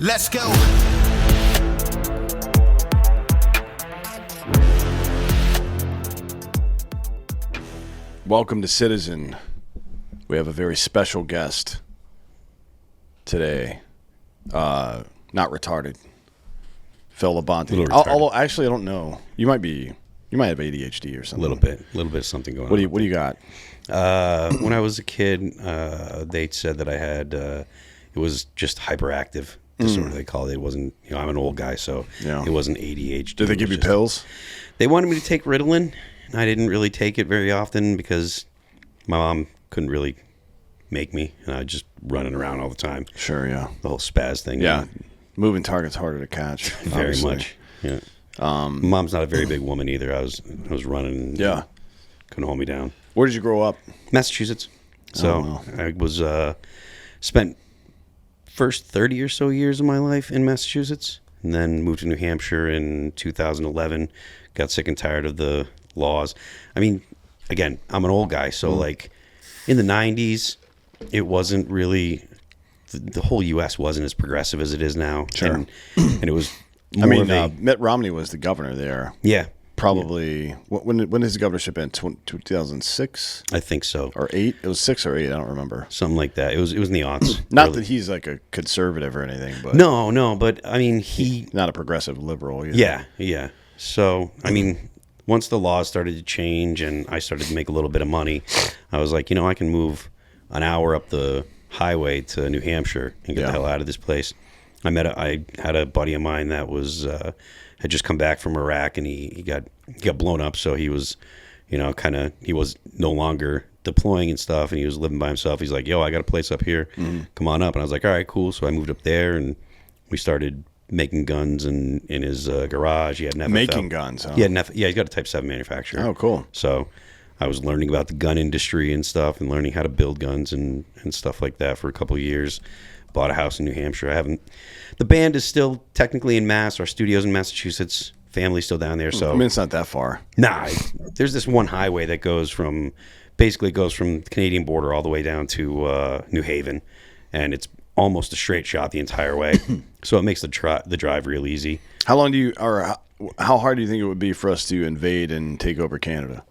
Let's go. Welcome to Citizen. We have a very special guest today. Not retarded. Phil Labonte. Although, actually, I don't know. You might have ADHD or something. A little bit of something going on. What do you got? When I was a kid, they said that I had, it was just hyperactive disorder, they called it. It wasn't, I'm an old guy, so It wasn't ADHD. Did they give you pills? They wanted me to take Ritalin. I didn't really take it very often because my mom couldn't really make me. And I was just running around all the time. Sure, yeah. The whole spaz thing. Yeah. Moving target's harder to catch. Very obviously. much. Yeah. Mom's not a very big woman either. I was running. And couldn't hold me down. Where did you grow up? Massachusetts. So I was spent first 30 or so years of my life in Massachusetts, and then moved to New Hampshire in 2011. Got sick and tired of the laws. I mean, again, I'm an old guy, so like in the 90s, it wasn't really, the whole U.S. wasn't as progressive as it is now. Sure. And it was more Mitt Romney was the governor there. Yeah. Probably, when his governorship in 2006? I think so. Or 8? It was 6 or 8, I don't remember. Something like that. It was in the aughts. Not that he's like a conservative or anything, but... No, but I mean, not a progressive liberal either. Yeah. So, I mean, once the laws started to change and I started to make a little bit of money, I was like, I can move an hour up the highway to New Hampshire and get the hell out of this place. I had a buddy of mine that was had just come back from Iraq, and he got blown up, so he was he was no longer deploying and stuff, and he was living by himself. He's like, yo, I got a place up here, come on up. And I was like, all right, cool. So I moved up there, and we started making guns in his garage. He had an FFL. Making guns, huh? He's got a Type 7 manufacturer. Oh, cool. So I was learning about the gun industry and stuff, and learning how to build guns and stuff like that for a couple of years. Bought a house in New Hampshire. The band is still technically in Mass. Our studio's in Massachusetts. Family's still down there. So I mean, it's not that far. Nah, there's this one highway that goes from the Canadian border all the way down to New Haven, and it's almost a straight shot the entire way. So it makes the drive real easy. How hard do you think it would be for us to invade and take over Canada?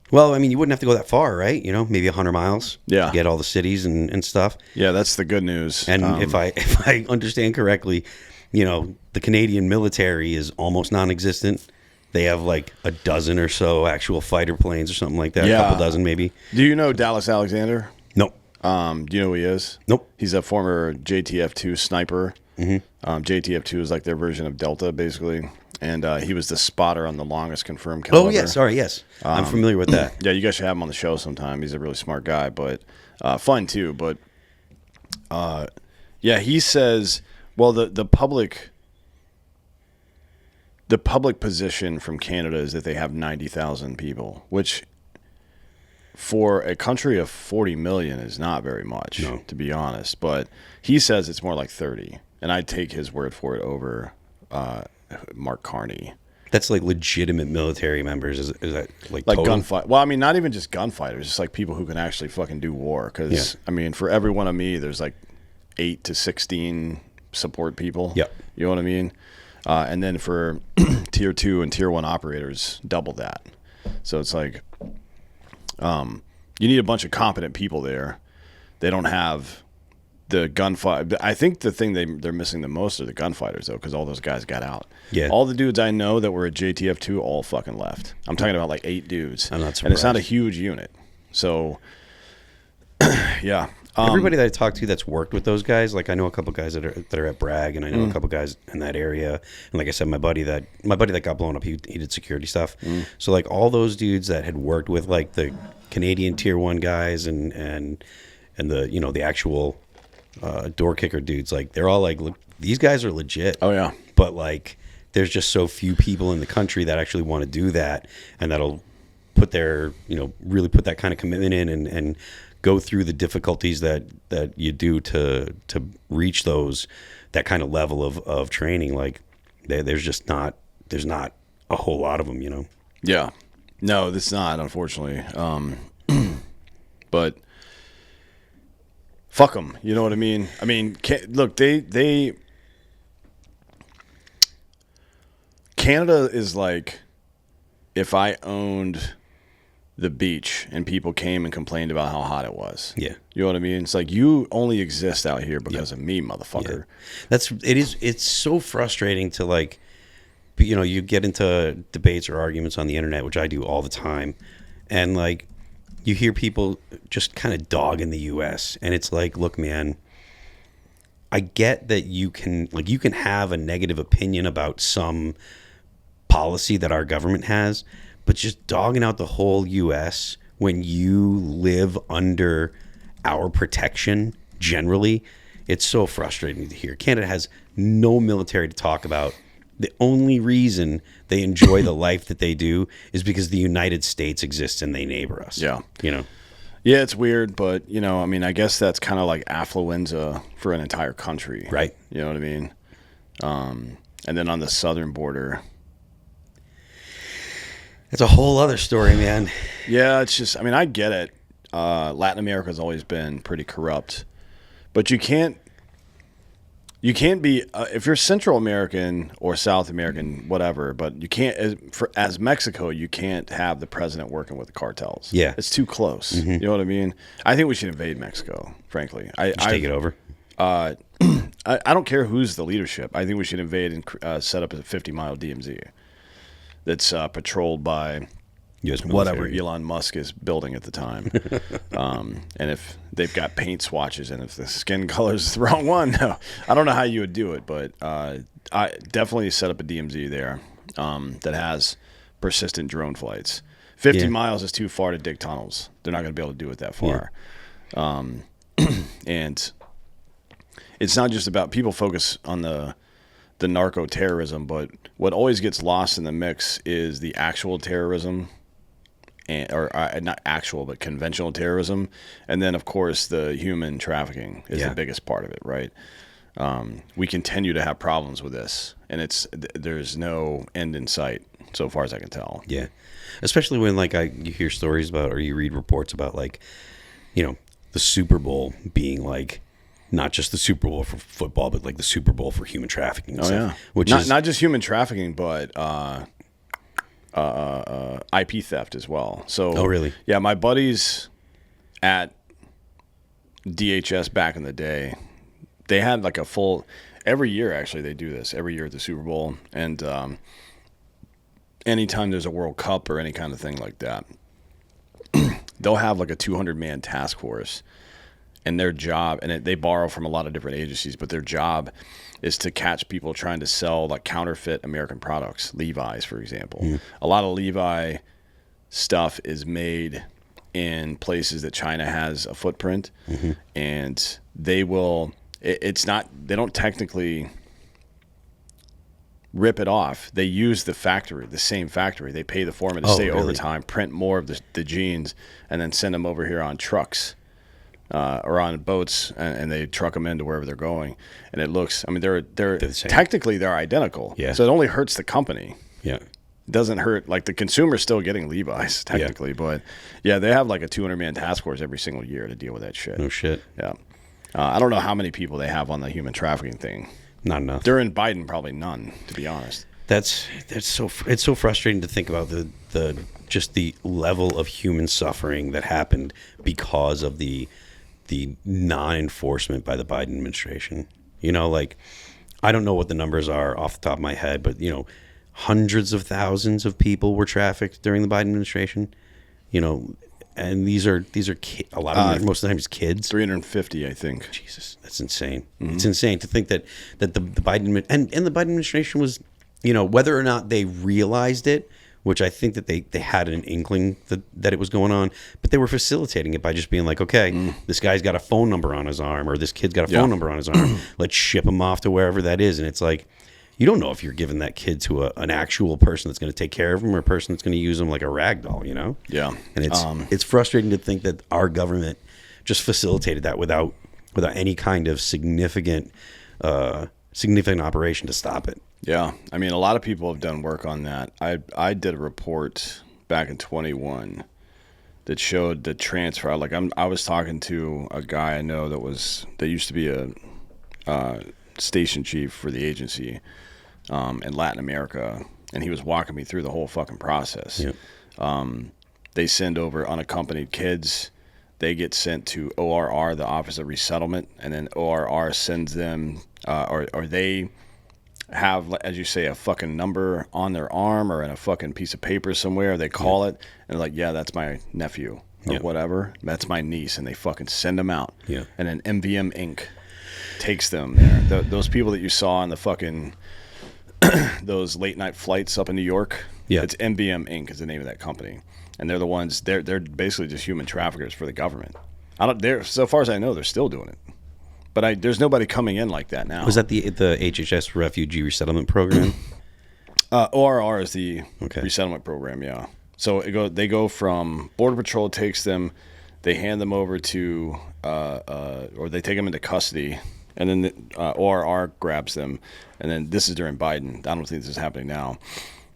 Well, I mean, you wouldn't have to go that far, right? Maybe 100 miles to get all the cities and stuff. Yeah, that's the good news. And if I understand correctly, the Canadian military is almost non-existent. They have like a dozen or so actual fighter planes or something like that. Yeah. A couple dozen maybe. Do you know Dallas Alexander? Nope. Do you know who he is? Nope. He's a former JTF-2 sniper. JTF-2 is like their version of Delta, basically. And he was the spotter on the longest confirmed caliber. Oh, yeah. Sorry, yes. I'm familiar with that. Yeah, you guys should have him on the show sometime. He's a really smart guy, but fun too. But he says, well, the public position from Canada is that they have 90,000 people, which for a country of 40 million is not very much, to be honest. But he says it's more like 30, and I'd take his word for it over Mark Carney. That's like legitimate military members. Is that like gunfight? Well, I mean, not even just gunfighters. Just like people who can actually fucking do war. Because I mean, for every one of me, there's like 8 to 16 support people. Yep. You know what I mean? And then for tier 2 and tier 1 operators, double that. So it's like, you need a bunch of competent people there. They don't have the gunfight. I think the thing they're missing the most are the gunfighters, though, because all those guys got out. Yeah. All the dudes I know that were at JTF2 all fucking left. I'm talking about like 8 dudes. I'm not surprised. And it's not a huge unit. So, yeah. Everybody that I talk to that's worked with those guys, like I know a couple guys that are at Bragg, and I know a couple guys in that area. And like I said, my buddy that got blown up, he did security stuff. So like all those dudes that had worked with like the Canadian tier 1 guys and the the actual door kicker dudes, like they're all like, look, these guys are legit. Oh yeah. But like there's just so few people in the country that actually want to do that, and that'll put their really put that kind of commitment in and go through the difficulties that you do to reach that kind of level of training. Like there's not a whole lot of them, Yeah. No, it's not, unfortunately. But fuck them. You know what I mean? I mean, look, they Canada is like if I owned the beach and people came and complained about how hot it was. Yeah. You know what I mean? It's like you only exist out here because of me, motherfucker. Yeah. It's so frustrating to like, you know, you get into debates or arguments on the internet, which I do all the time, and like you hear people just kind of dogging the US, and it's like, look, man, I get that you can have a negative opinion about some policy that our government has, but just dogging out the whole US when you live under our protection generally, it's so frustrating to hear. Canada has no military to talk about. The only reason they enjoy the life that they do is because the United States exists and they neighbor us. Yeah. You know? Yeah, it's weird, but, you know, I mean, I guess that's kind of like affluenza for an entire country. Right. You know what I mean? And then on the southern border. It's a whole other story, man. Yeah, it's just, I mean, I get it. Latin America has always been pretty corrupt. But you can't be, if you're Central American or South American, whatever, but you can't, as Mexico, you can't have the president working with the cartels. Yeah. It's too close. You know what I mean? I think we should invade Mexico, frankly. Just take it over. I don't care who's the leadership. I think we should invade and set up a 50-mile DMZ that's patrolled by US whatever military. Elon Musk is building at the time. And if they've got paint swatches and if the skin color is the wrong one, no, I don't know how you would do it, but I definitely set up a DMZ there that has persistent drone flights. 50 miles is too far to dig tunnels. They're not going to be able to do it that far. And it's not just about people focus on the narco terrorism, but what always gets lost in the mix is the actual terrorism, or not actual, but conventional terrorism. And then, of course, the human trafficking is the biggest part of it, right? We continue to have problems with this, and there's no end in sight, so far as I can tell. Yeah. Especially when, like, you hear stories about, or you read reports about, like, you know, the Super Bowl being, like, not just the Super Bowl for football, but like the Super Bowl for human trafficking. And stuff, which is not just human trafficking, but IP theft as well. So, oh really? Yeah, my buddies at DHS back in the day, they had like a full every year. Actually, they do this every year at the Super Bowl, and anytime there's a World Cup or any kind of thing like that, they'll have like a 200-man task force. And their job, and they borrow from a lot of different agencies, but their job is to catch people trying to sell like counterfeit American products, Levi's, for example. A lot of Levi stuff is made in places that China has a footprint, and they will. It's not. They don't technically rip it off. They use the factory, the same factory. They pay the foreman to stay overtime, print more of the jeans, and then send them over here on trucks. Or on boats, and they truck them into wherever they're going, and it looks. I mean, they're the same. Technically they're identical. Yeah. So it only hurts the company. Yeah. It doesn't hurt like the consumer's still getting Levi's technically, but yeah, they have like a 200-man task force every single year to deal with that shit. No shit. Yeah. I don't know how many people they have on the human trafficking thing. Not enough. During Biden, probably none, to be honest. It's so frustrating to think about the just the level of human suffering that happened because of the non-enforcement by the Biden administration. You know, like, I don't know what the numbers are off the top of my head, but, you know, hundreds of thousands of people were trafficked during the Biden administration, you know, and these are a lot of them, most of the time it's kids. 350, I think. Jesus, that's insane. It's insane to think that the Biden and the Biden administration was, you know, whether or not they realized it, which I think that they had an inkling that it was going on, but they were facilitating it by just being like, okay, this guy's got a phone number on his arm, or this kid's got a phone number on his arm. Let's ship him off to wherever that is. And it's like, you don't know if you're giving that kid to an actual person that's going to take care of him or a person that's going to use him like a rag doll, you know? Yeah. And it's frustrating to think that our government just facilitated that without any kind of significant operation to stop it. Yeah, I mean, a lot of people have done work on that. I did a report back in 21 that showed the transfer. Like I was talking to a guy I know that used to be a station chief for the agency in Latin America, and he was walking me through the whole fucking process. Yep. They send over unaccompanied kids. They get sent to ORR, the Office of Resettlement, and then ORR sends them, or they have, as you say, a fucking number on their arm or in a fucking piece of paper somewhere. They call it, and they're like, yeah, that's my nephew or whatever. That's my niece, and they fucking send them out. Yeah. And then MVM Inc. takes them there. Those people that you saw on the fucking those late night flights up in New York. Yeah. It's MVM Inc. is the name of that company, and they're the ones. They're basically just human traffickers for the government. So far as I know, they're still doing it. But there's nobody coming in like that now. Was that the HHS Refugee Resettlement Program? ORR is the resettlement program, yeah. So they go from Border Patrol takes them, they hand them over to, or they take them into custody, and then ORR grabs them, and then this is during Biden. I don't think this is happening now.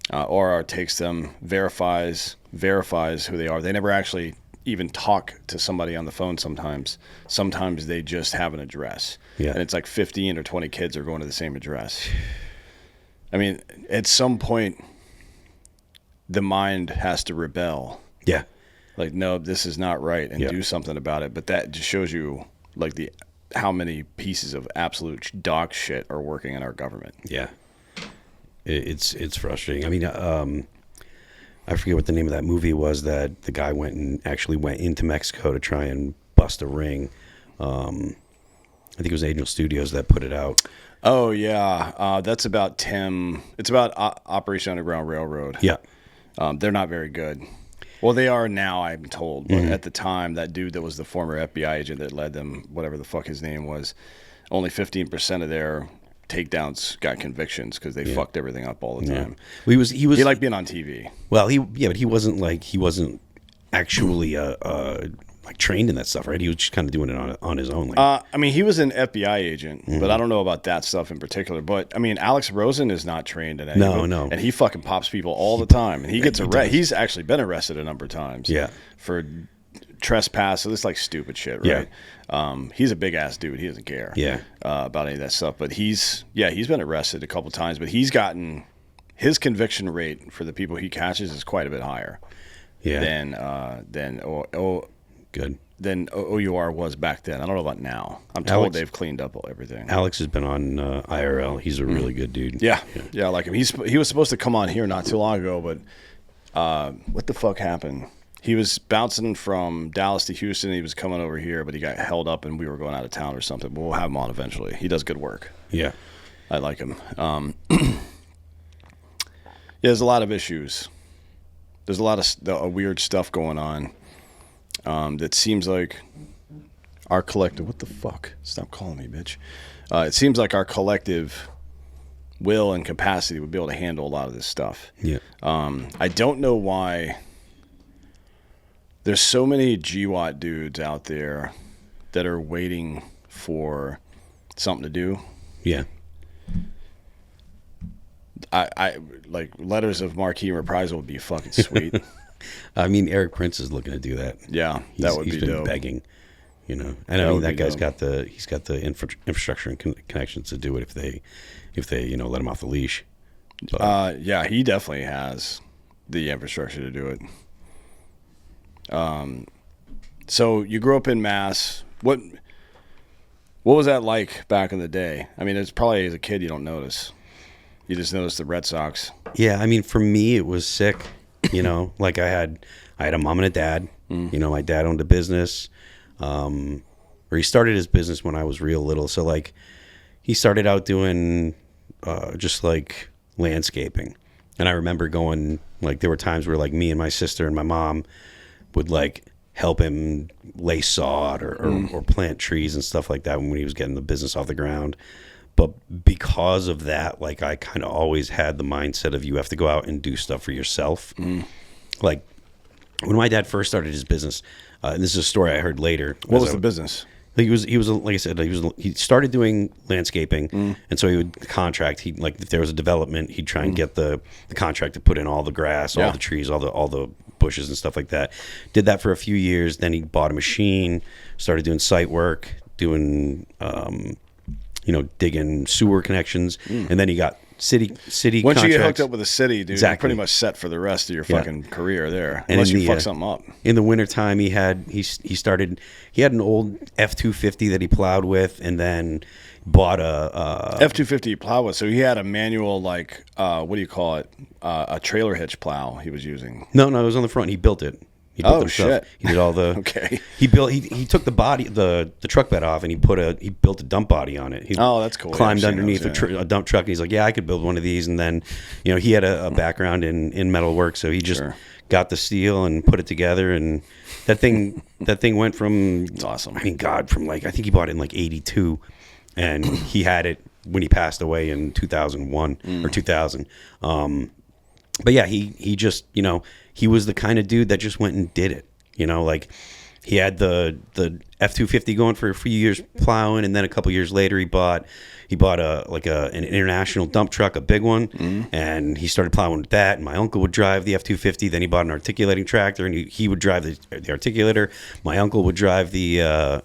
ORR takes them, verifies who they are. They never actually even talk to somebody on the phone sometimes. Sometimes they just have an address. Yeah. And it's like 15 or 20 kids are going to the same address. I mean, at some point, the mind has to rebel. Yeah. Like, no, this is not right, and do something about it. But that just shows you, like, how many pieces of absolute dog shit are working in our government. Yeah. It's frustrating. I mean, I forget what the name of that movie was that the guy went into Mexico to try and bust a ring. I think it was Angel Studios that put it out. Oh, yeah. That's about Tim. It's about Operation Underground Railroad. Yeah. They're not very good. Well, they are now, I'm told. But at the time, that dude that was the former FBI agent that led them, whatever the fuck his name was, only 15% of their takedowns got convictions because they fucked everything up all the time. Well, he liked being on TV. Well, but he wasn't actually like trained in that stuff, right? He was just kind of doing it on his own. I mean, he was an FBI agent, but I don't know about that stuff in particular. But I mean, Alex Rosen is not trained in anything. No, and he fucking pops people all the time, and he gets arrested. He's actually been arrested a number of times. Yeah, for trespass. So this is like stupid shit, right? Yeah. He's a big ass dude. He doesn't care. Yeah. About any of that stuff. But he's been arrested a couple times. But he's gotten his conviction rate for the people he catches is quite a bit higher. Yeah. Than OUR was back then. I don't know about now. I'm told they've cleaned up everything. Alex has been on IRL. He's a really good dude. Yeah, I like him. He was supposed to come on here not too long ago, but what the fuck happened? He was bouncing from Dallas to Houston. He was coming over here, but he got held up, and we were going out of town or something. But we'll have him on eventually. He does good work. Yeah, I like him. There's a lot of issues. There's a lot of weird stuff going on. That seems like our collective. What the fuck? Stop calling me, bitch. It seems like our collective will and capacity would be able to handle a lot of this stuff. Yeah. I don't know why there's so many GWAT dudes out there that are waiting for something to do. Yeah. I like letters of marquee and reprisal would be fucking sweet. I mean, Eric Prince is looking to do that. Yeah, that would be dope. He's been begging, and I mean that guy's got the infrastructure and connections to do it if they let him off the leash. But, yeah, he definitely has the infrastructure to do it. So you grew up in Mass. What was that like back in the day? I mean, it's probably as a kid you don't notice. You just notice the Red Sox. Yeah, I mean, for me it was sick. Like I had a mom and a dad. My dad owned a business, or he started his business when I was real little. So like, he started out doing just like landscaping, and I remember going like there were times where like me and my sister and my mom would like help him lay sod or plant trees and stuff like that when he was getting the business off the ground. But because of that, like I kind of always had the mindset of you have to go out and do stuff for yourself. Like when my dad first started his business, and this is a story I heard later. What was the business? He was like I said, he started doing landscaping, and so he would contract. He like if there was a development, he'd try and get the contract to put in all the grass, all the trees, all the bushes and stuff like that. Did that for a few years. Then he bought a machine, started doing site work, doing digging sewer connections, and then he got city Once you get contracts. hooked up with a city, dude, you're pretty much set for the rest of your fucking career there, And unless you fuck something up. In the wintertime, he had an old F-250 that he plowed with, and then bought a F-250 plow with. So he had a manual, like what do you call it? A trailer hitch plow he was using. No, it was on the front. He built it. He built it himself. Shit! He did all the Okay. He took the body, the truck bed off, and he built a dump body on it. That's cool. Climbed underneath a dump truck, and he's like, "Yeah, I could build one of these." And then, he had a background in metal work, so he just got the steel and put it together, and that thing went from. It's awesome. I mean, God, from like I think he bought it in like '82, and he had it when he passed away in 2001 or 2000. But yeah, he just he was the kind of dude that just went and did it. Like he had the F-250 going for a few years plowing, and then a couple years later he bought an international dump truck, a big one, and he started plowing with that. And my uncle would drive the F-250. Then he bought an articulating tractor, and he would drive the articulator. My uncle would drive the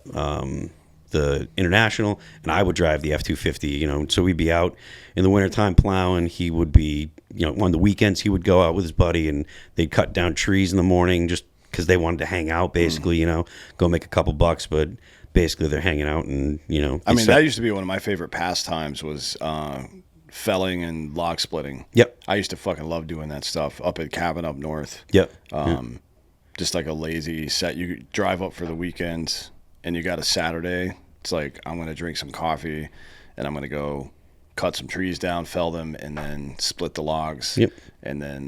international, and I would drive the F-250. So we'd be out in the wintertime plowing. He would be, on the weekends he would go out with his buddy, and they'd cut down trees in the morning just because they wanted to hang out, basically, go make a couple bucks, but basically they're hanging out and, I mean, that used to be one of my favorite pastimes was felling and log splitting. Yep. I used to fucking love doing that stuff up at cabin up north. Yep. Just like a lazy set. You drive up for the weekend and you got a Saturday. It's like, I'm going to drink some coffee and I'm going to go cut some trees down, fell them, and then split the logs. Yep. And then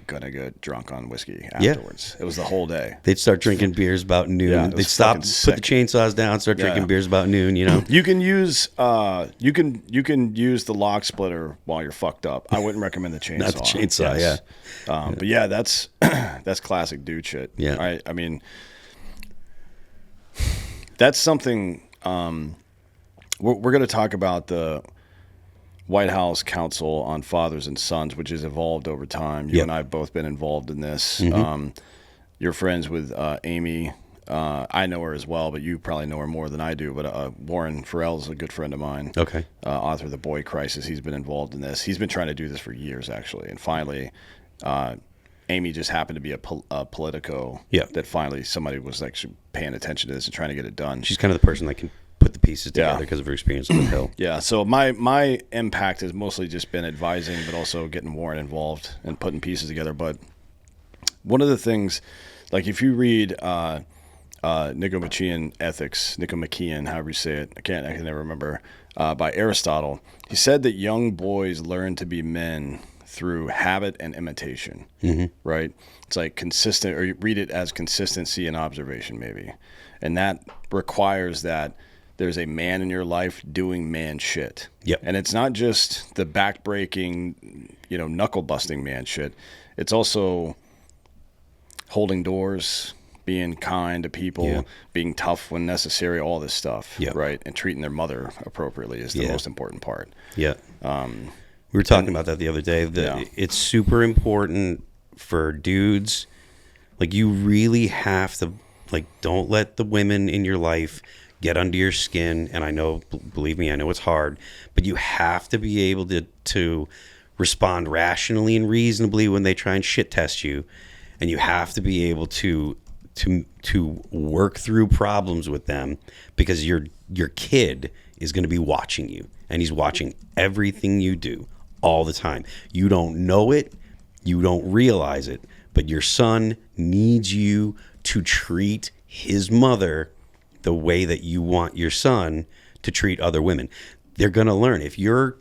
gonna get drunk on whiskey afterwards. It was the whole day. They'd start drinking beers about noon. They'd stop, put the chainsaws down, start drinking beers about noon. You can use you can use the log splitter while you're fucked up. I wouldn't recommend the chainsaw. Not the chainsaw, yes. But yeah, that's classic dude shit. Yeah. I mean, that's something. We're going to talk about the White House Council on Fathers and Sons, which has evolved over time. You and I have both been involved in this. You're friends with Amy. I know her as well, but you probably know her more than I do. But Warren Farrell is a good friend of mine. Okay. Author of The Boy Crisis. He's been involved in this. He's been trying to do this for years, actually. And finally, Amy just happened to be a Politico. Yeah. That finally somebody was actually paying attention to this and trying to get it done. She's kind of the person that can put the pieces together because of her experience with Hill. Yeah, so my impact has mostly just been advising, but also getting Warren involved and putting pieces together. But one of the things, like if you read Nicomachean Ethics, Nicomachean, however you say it, I can never remember, by Aristotle, he said that young boys learn to be men through habit and imitation, right? It's like consistent, or you read it as consistency and observation, maybe. And that requires that there's a man in your life doing man shit. Yep. And it's not just the back-breaking, knuckle-busting man shit. It's also holding doors, being kind to people, being tough when necessary, all this stuff, right? And treating their mother appropriately is the most important part. Yeah. We were talking about that the other day. It's super important for dudes. Like, you really have to, don't let the women in your life get under your skin. And I know, believe me, I know it's hard, but you have to be able to respond rationally and reasonably when they try and shit test you. And you have to be able to work through problems with them, because your kid is going to be watching you, and he's watching everything you do all the time. You don't know it, you don't realize it, but your son needs you to treat his mother the way that you want your son to treat other women. They're going to learn. If you're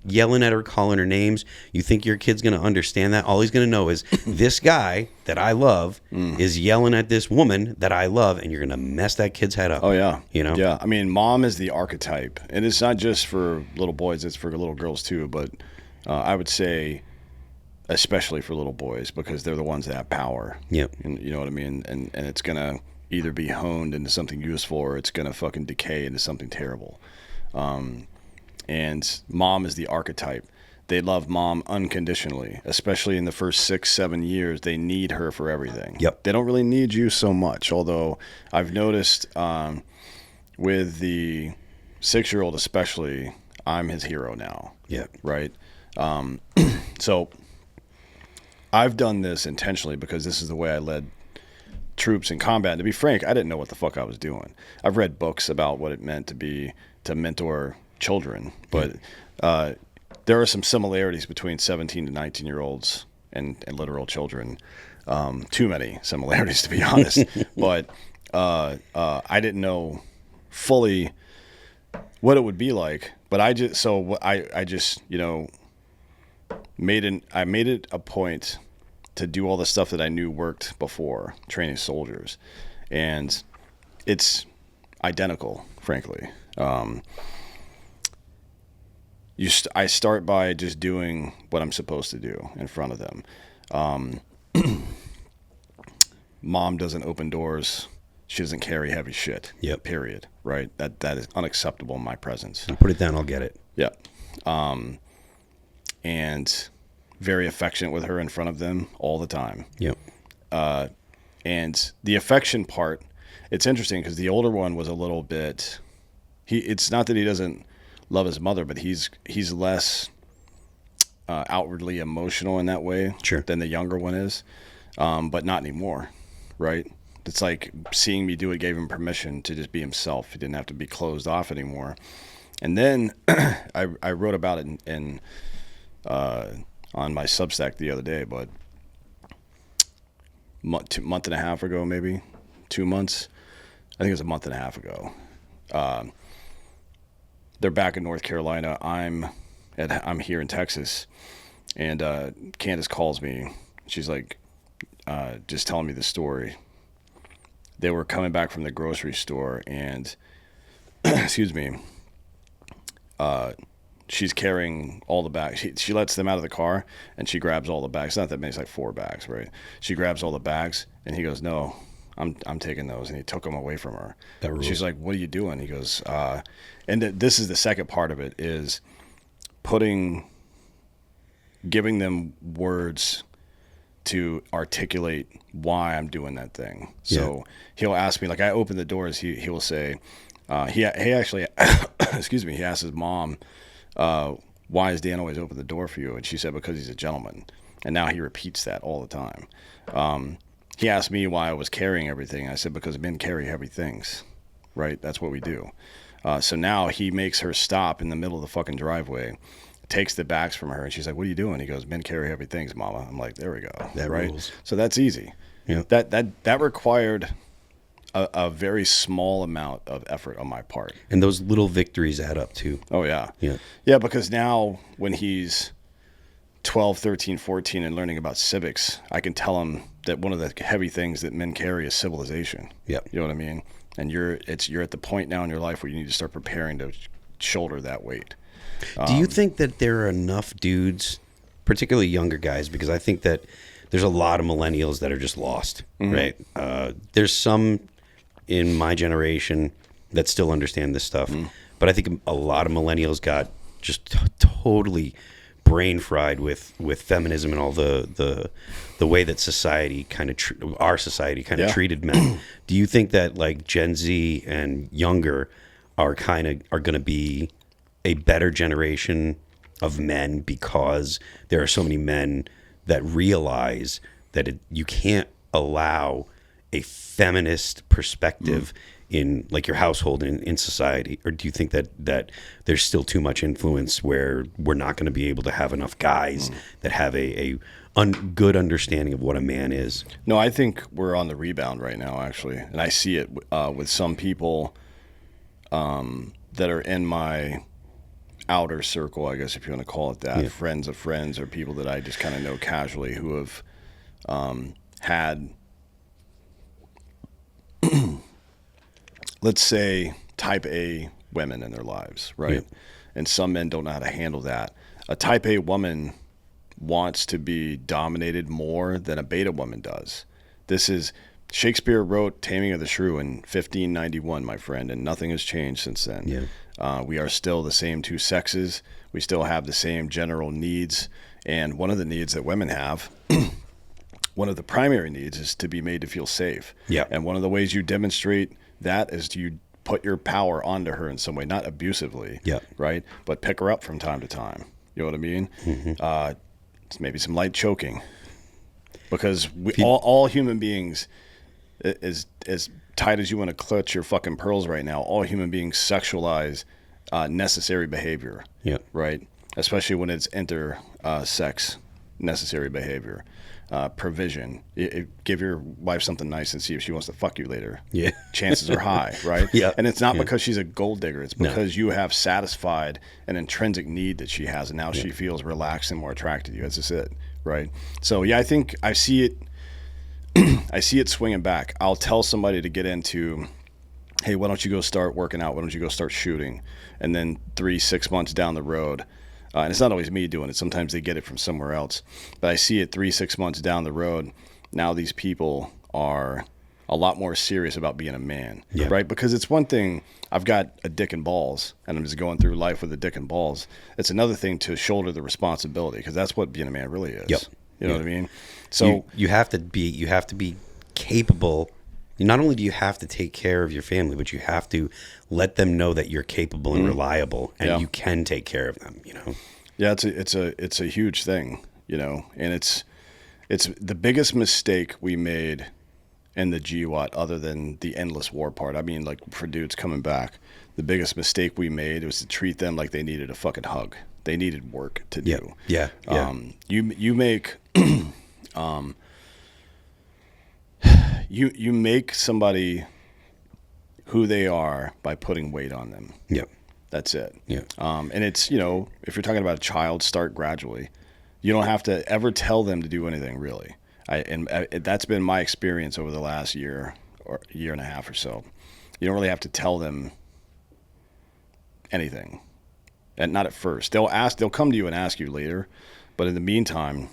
yelling at her, calling her names, you think your kid's going to understand that? All he's going to know is this guy that I love is yelling at this woman that I love, and you're going to mess that kid's head up. Oh, yeah. Yeah. I mean, mom is the archetype, and it's not just for little boys, it's for little girls too, but I would say especially for little boys, because they're the ones that have power. Yep. And you know what I mean? And it's going to either be honed into something useful or it's going to fucking decay into something terrible. And mom is the archetype. They love mom unconditionally, especially in the first 6-7 years. They need her for everything. Yep. They don't really need you so much, although I've noticed with the 6-year-old especially, I'm his hero now. Yeah. Right? So I've done this intentionally because this is the way I led troops in combat. And to be frank, I didn't know what the fuck I was doing. I've read books about what it meant to mentor children, but there are some similarities between 17 to 19-year-olds and literal children. Too many similarities, to be honest. But I didn't know fully what it would be like. But I just made it a point to do all the stuff that I knew worked before training soldiers, and it's identical, frankly. I start by just doing what I'm supposed to do in front of them. Mom doesn't open doors. She doesn't carry heavy shit. Yep. Period. Right. That is unacceptable in my presence. I'll put it down. I'll get it. Yep. And very affectionate with her in front of them all the time. Yep. And the affection part, it's interesting because the older one was a little bit. It's not that he doesn't love his mother, but he's less outwardly emotional in that way than the younger one is, but not anymore, right? It's like seeing me do it gave him permission to just be himself. He didn't have to be closed off anymore. And then I wrote about it in on my Substack the other day, but month and a half ago, maybe 2 months. I think it was a month and a half ago. They're back in North Carolina. I'm here in Texas, and Candace calls me. She's like, just telling me the story. They were coming back from the grocery store, and excuse me, she's carrying all the bags. She lets them out of the car, and she grabs all the bags. Not that many, it's like 4 bags, right? She grabs all the bags, and he goes, "No, I'm taking those," and he took them away from her. She's like, "What are you doing?" He goes, and this is the second part of it, is giving them words to articulate why I'm doing that thing. So he'll ask me, like, I open the doors, he will say, he actually, excuse me, he asked his mom, why does Dan always open the door for you? And she said, because he's a gentleman. And now he repeats that all the time. He asked me why I was carrying everything. I said, because men carry heavy things, right? That's what we do. So now he makes her stop in the middle of the fucking driveway, takes the bags from her, and she's like, "What are you doing?" He goes, "Men carry heavy things, Mama." I'm like, there we go. That right? rules. So that's easy. Yeah. That required a very small amount of effort on my part. And those little victories add up too. Oh, yeah. Yeah. Yeah, because now when he's 12, 13, 14 and learning about civics, I can tell him that one of the heavy things that men carry is civilization. Yep. You know what I mean? And you're at the point now in your life where you need to start preparing to shoulder that weight. Do you think that there are enough dudes, particularly younger guys, because I think that there's a lot of millennials that are just lost, right? There's some in my generation that still understand this stuff, but I think a lot of millennials got just totally brain fried with feminism and all the way that society kind of our society kind of treated men. Do you think that like Gen Z and younger are going to be a better generation of men because there are so many men that realize that you can't allow a feminist perspective in like your household and in society? Or do you think that there's still too much influence where we're not going to be able to have enough guys that have a good understanding of what a man is? No, I think we're on the rebound right now, actually. And I see it with some people that are in my outer circle, I guess, if you want to call it that, friends of friends or people that I just kind of know casually who have had, let's say, type A women in their lives, right? Yeah. And some men don't know how to handle that. A type A woman wants to be dominated more than a beta woman does. Shakespeare wrote Taming of the Shrew in 1591, my friend, and nothing has changed since then. Yeah. We are still the same two sexes. We still have the same general needs. And one of the needs that women have, one of the primary needs, is to be made to feel safe. Yeah. And one of the ways you demonstrate that is you put your power onto her in some way, not abusively, Yeah. right? But pick her up from time to time. You know what I mean? Mm-hmm. Maybe some light choking. Because all human beings, as tight as you want to clutch your fucking pearls right now, all human beings sexualize necessary behavior. Yeah. Right? Especially when it's intersex necessary behavior. Provision. Give your wife something nice and see if she wants to fuck you later. Yeah. Chances are high, right? Yeah. And it's not because she's a gold digger. It's because you have satisfied an intrinsic need that she has, and now she feels relaxed and more attracted to you. That's just it, right? So, yeah, I think I see it. I see it swinging back. I'll tell somebody to get into, hey, why don't you go start working out? Why don't you go start shooting? And then 3-6 months down the road, and it's not always me doing it. Sometimes they get it from somewhere else. But I see it 3-6 months down the road. Now these people are a lot more serious about being a man, right? Because it's one thing, I've got a dick and balls, and I'm just going through life with a dick and balls. It's another thing to shoulder the responsibility, because that's what being a man really is. Yep. You know what I mean? So you have to be capable. Not only do you have to take care of your family, but you have to let them know that you're capable and reliable, and you can take care of them. You know. Yeah, it's a huge thing, you know, and it's the biggest mistake we made in the GWAT, other than the endless war part. I mean, like, for dudes coming back, the biggest mistake we made was to treat them like they needed a fucking hug. They needed work to do. Yeah. You make you make somebody who they are by putting weight on them. Yep. That's it. Yeah. And it's, you know, if you're talking about a child, start gradually. You don't have to ever tell them to do anything, really. That's been my experience over the last year or year and a half or so. You don't really have to tell them anything, and not at first. They'll come to you and ask you later, but in the meantime,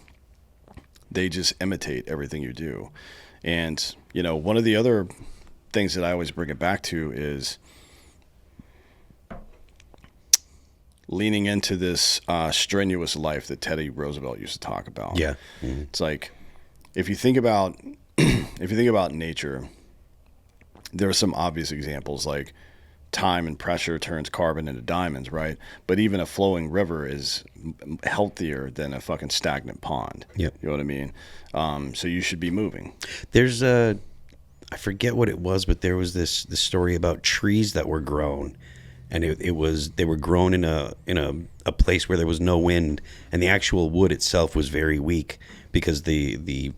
they just imitate everything you do. And, you know, one of the other things that I always bring it back to is leaning into this strenuous life that Teddy Roosevelt used to talk about. Yeah. Mm-hmm. It's like, if you think about nature, there are some obvious examples, like time and pressure turns carbon into diamonds, right? But even a flowing river is healthier than a fucking stagnant pond. Yep. You know what I mean? So you should be moving. There's I forget what it was, but there was this story about trees that were grown, and they were grown in a place where there was no wind, and the actual wood itself was very weak because the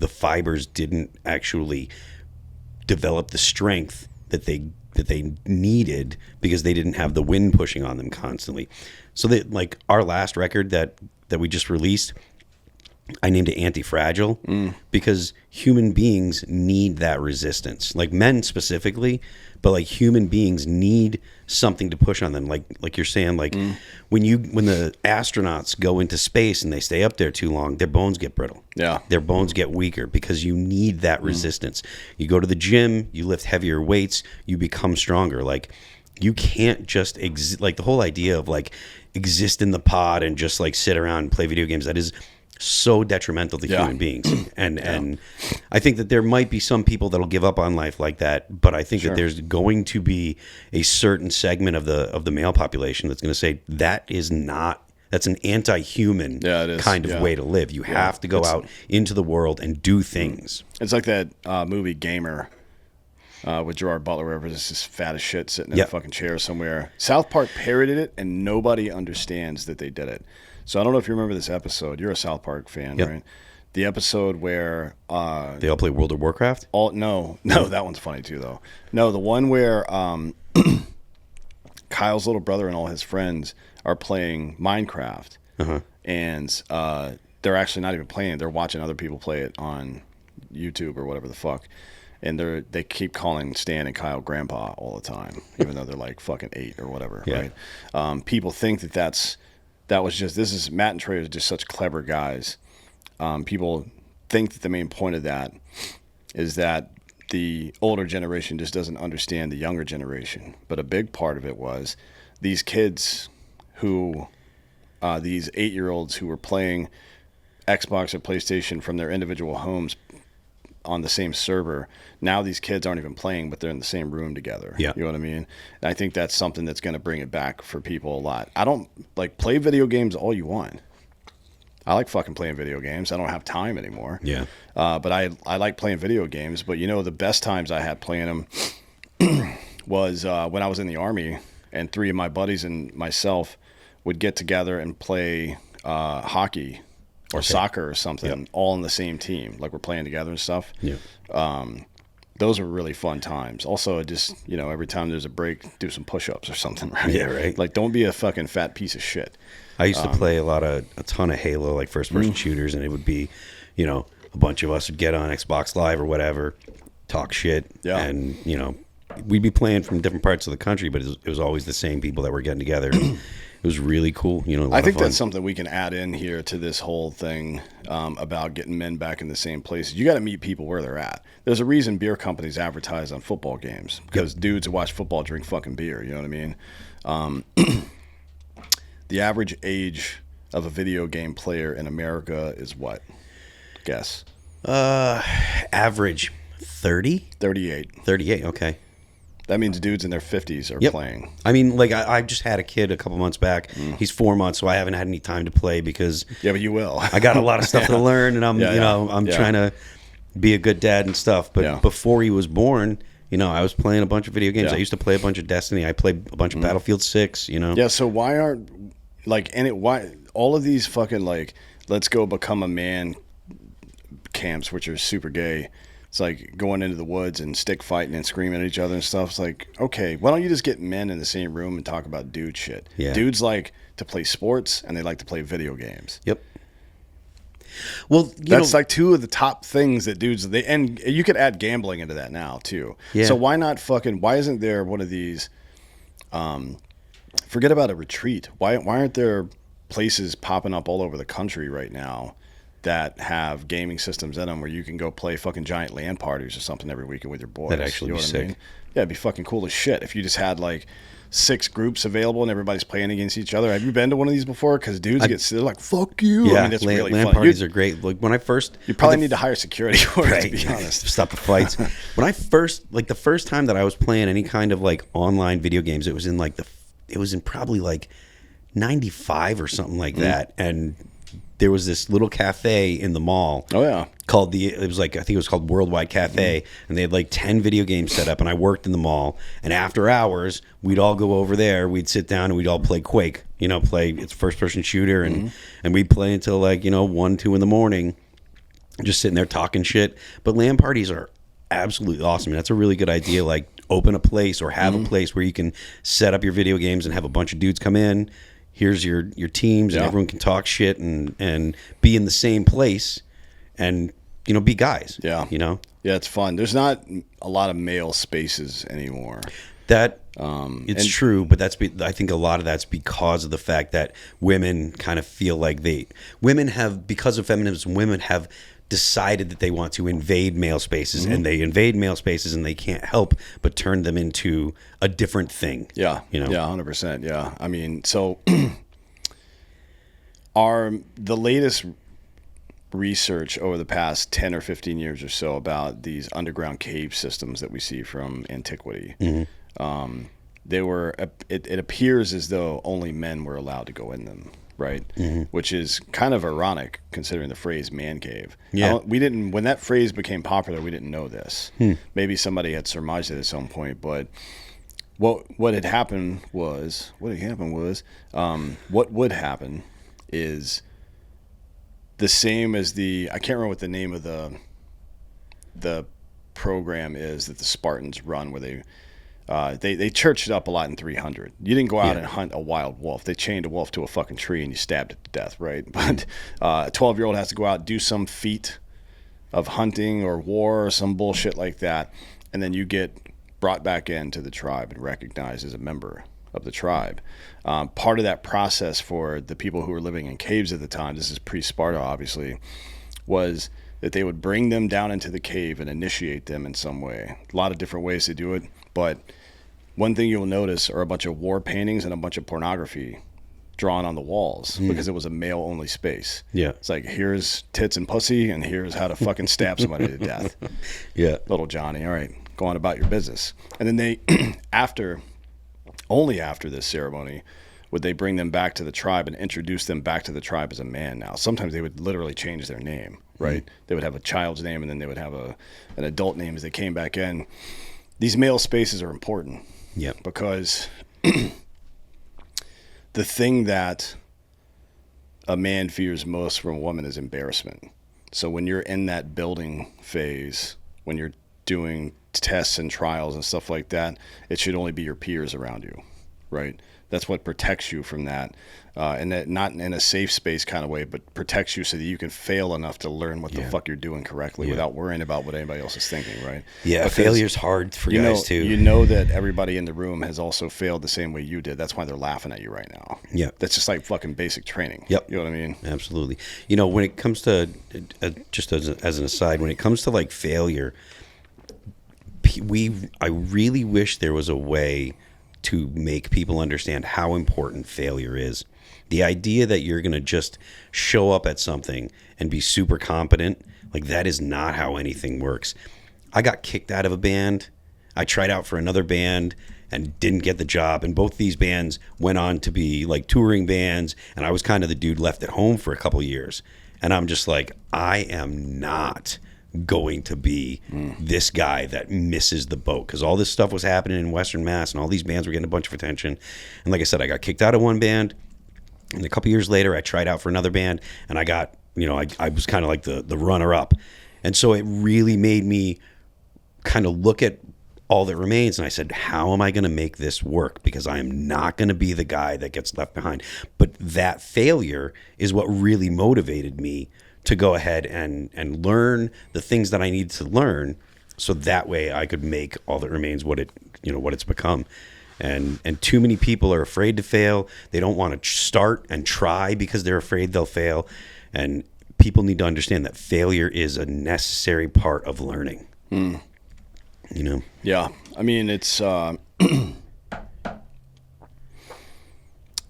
fibers didn't actually develop the strength that they needed because they didn't have the wind pushing on them constantly. So that, like, our last record that we just released, I named it Anti-Fragile because human beings need that resistance. Like, men specifically, but like human beings need something to push on them. Like you're saying, like when the astronauts go into space and they stay up there too long, their bones get brittle. Yeah. Their bones get weaker because you need that resistance. You go to the gym, you lift heavier weights, you become stronger. Like, you can't just like, the whole idea of like exist in the pod and just like sit around and play video games, that is so detrimental to human beings. And I think that there might be some people that'll give up on life like that, but I think that there's going to be a certain segment of the male population that's going to say that's an anti-human kind of way to live. You have to go out into the world and do things. It's like that movie Gamer with Gerard Butler, where there's this fat as shit sitting in a fucking chair somewhere. South Park parodied it, and nobody understands that they did it. So I don't know if you remember this episode. You're a South Park fan, right? The episode where they all play World of Warcraft? No, that one's funny too, though. No, the one where Kyle's little brother and all his friends are playing Minecraft, and they're actually not even playing it. They're watching other people play it on YouTube or whatever the fuck. And they keep calling Stan and Kyle grandpa all the time, even though they're like fucking 8 or whatever, right? People think Matt and Trey are just such clever guys. People think that the main point of that is that the older generation just doesn't understand the younger generation. But a big part of it was these kids who, these 8-year-olds who were playing Xbox or PlayStation from their individual homes on the same server. Now these kids aren't even playing, but they're in the same room together. Yeah. You know what I mean? And I think that's something that's going to bring it back for people a lot. I don't play video games all you want. I like fucking playing video games. I don't have time anymore. Yeah. But I like playing video games. But the best times I had playing them was when I was in the Army, and 3 of my buddies and myself would get together and play hockey or soccer or something, all on the same team. Like we're playing together and stuff. Yeah. Those are really fun times. Also, just, every time there's a break, do some push-ups or something, right? Yeah, right. Like, don't be a fucking fat piece of shit. I used to play a ton of Halo, like first-person shooters, and it would be, a bunch of us would get on Xbox Live or whatever, talk shit, and, we'd be playing from different parts of the country, but it was always the same people that were getting together. It was really cool. I think that's something we can add in here to this whole thing about getting men back in the same places. You got to meet people where they're at. There's a reason beer companies advertise on football games, because dudes who watch football drink fucking beer. You know what I mean? The average age of a video game player in America is what? Guess. Average 30? 38. 38, okay. That means dudes in their 50s are playing. I mean, like, I just had a kid a couple months back. He's 4 months, so I haven't had any time to play because... Yeah, but you will. I got a lot of stuff to learn, and I'm trying to be a good dad and stuff. But before he was born, I was playing a bunch of video games. I used to play a bunch of Destiny. I played a bunch of Battlefield 6, Yeah, so why aren't... why all of these fucking, let's go become a man camps, which are super gay... It's like going into the woods and stick fighting and screaming at each other and stuff. It's like, okay, why don't you just get men in the same room and talk about dude shit? Yeah. Dudes like to play sports and they like to play video games. Yep. Well, that's like 2 of the top things that dudes, and you could add gambling into that now too. Yeah. So why isn't there one of these, forget about a retreat. Why aren't there places popping up all over the country right now that have gaming systems in them where you can go play fucking giant LAN parties or something every weekend with your boys? That'd actually be sick. Yeah, it'd be fucking cool as shit if you just had 6 groups available and everybody's playing against each other. Have you been to one of these before? Because dudes they're like, fuck you. Yeah, I mean, it's really LAN fun. parties are great. Like when I first... You probably need to hire security for it, to be honest. Stop the fights. When I first... the first time that I was playing any kind of online video games, it was in it was in probably 95 or something like that. And... there was this little cafe in the mall. Oh yeah, called I think it was called Worldwide Cafe, and they had 10 video games set up. And I worked in the mall, and after hours, we'd all go over there. We'd sit down and we'd all play Quake. It's a first-person shooter, and we'd play until 1, 2 in the morning, just sitting there talking shit. But LAN parties are absolutely awesome. That's a really good idea. Open a place or have a place where you can set up your video games and have a bunch of dudes come in. Here's your teams, and everyone can talk shit and be in the same place and, be guys. Yeah. Yeah, it's fun. There's not a lot of male spaces anymore. That it's true, but I think a lot of that's because of the fact that women kind of feel like because of feminism, women have decided that they want to invade male spaces, and they invade male spaces, and they can't help but turn them into a different thing. Yeah, yeah, 100%. Yeah, I mean, so the latest research over the past 10 or 15 years or so about these underground cave systems that we see from antiquity. It appears as though only men were allowed to go in them. Right, which is kind of ironic considering the phrase "man cave." Yeah, when that phrase became popular, we didn't know this. Maybe somebody had surmised it at some point, but what had happened was what would happen is the same as I can't remember what the name of the program is that the Spartans run, where they churched it up a lot in 300. You didn't go out and hunt a wild wolf. They chained a wolf to a fucking tree and you stabbed it to death, right? But a 12-year-old has to go out, do some feat of hunting or war or some bullshit like that, and then you get brought back into the tribe and recognized as a member of the tribe. Part of that process for the people who were living in caves at the time, this is pre-Sparta obviously, was that they would bring them down into the cave and initiate them in some way. A lot of different ways to do it, but one thing you'll notice are a bunch of war paintings and a bunch of pornography drawn on the walls because it was a male-only space. Yeah. It's like, here's tits and pussy, and here's how to fucking stab somebody to death. Yeah. Little Johnny, all right, go on about your business. And then they, only after this ceremony, would they bring them back to the tribe and introduce them back to the tribe as a man now. Sometimes they would literally change their name, right? They would have a child's name, and then they would have an adult name as they came back in. These male spaces are important. Yeah. Because the thing that a man fears most from a woman is embarrassment. So when you're in that building phase, when you're doing tests and trials and stuff like that, it should only be your peers around you, right? That's what protects you from that. And that not in a safe space kind of way, but protects you so that you can fail enough to learn what the fuck you're doing correctly without worrying about what anybody else is thinking, right? Yeah, because failure's hard for guys too. You know that everybody in the room has also failed the same way you did. That's why they're laughing at you right now. Yeah. That's just like fucking basic training. Yep. You know what I mean? Absolutely. When it comes to, just as an aside, when it comes to like failure, I really wish there was a way to make people understand how important failure is. The idea that you're going to just show up at something and be super competent, like that is not how anything works. I got kicked out of a band. I tried out for another band and didn't get the job. And both these bands went on to be like touring bands. And I was kind of the dude left at home for a couple years. And I'm just like, I am not going to be this guy that misses the boat, because all this stuff was happening in Western Mass and all these bands were getting a bunch of attention. And like I said, I got kicked out of one band, and a couple years later I tried out for another band, and I got, I was kind of like the runner up. And so it really made me kind of look at all that remains, and I said, how am I going to make this work? Because I am not going to be the guy that gets left behind. But that failure is what really motivated me to go ahead and learn the things that I needed to learn, so that way I could make All That Remains what it's become. And too many people are afraid to fail. They don't want to start and try because they're afraid they'll fail. And people need to understand that failure is a necessary part of learning. Yeah. I mean, it's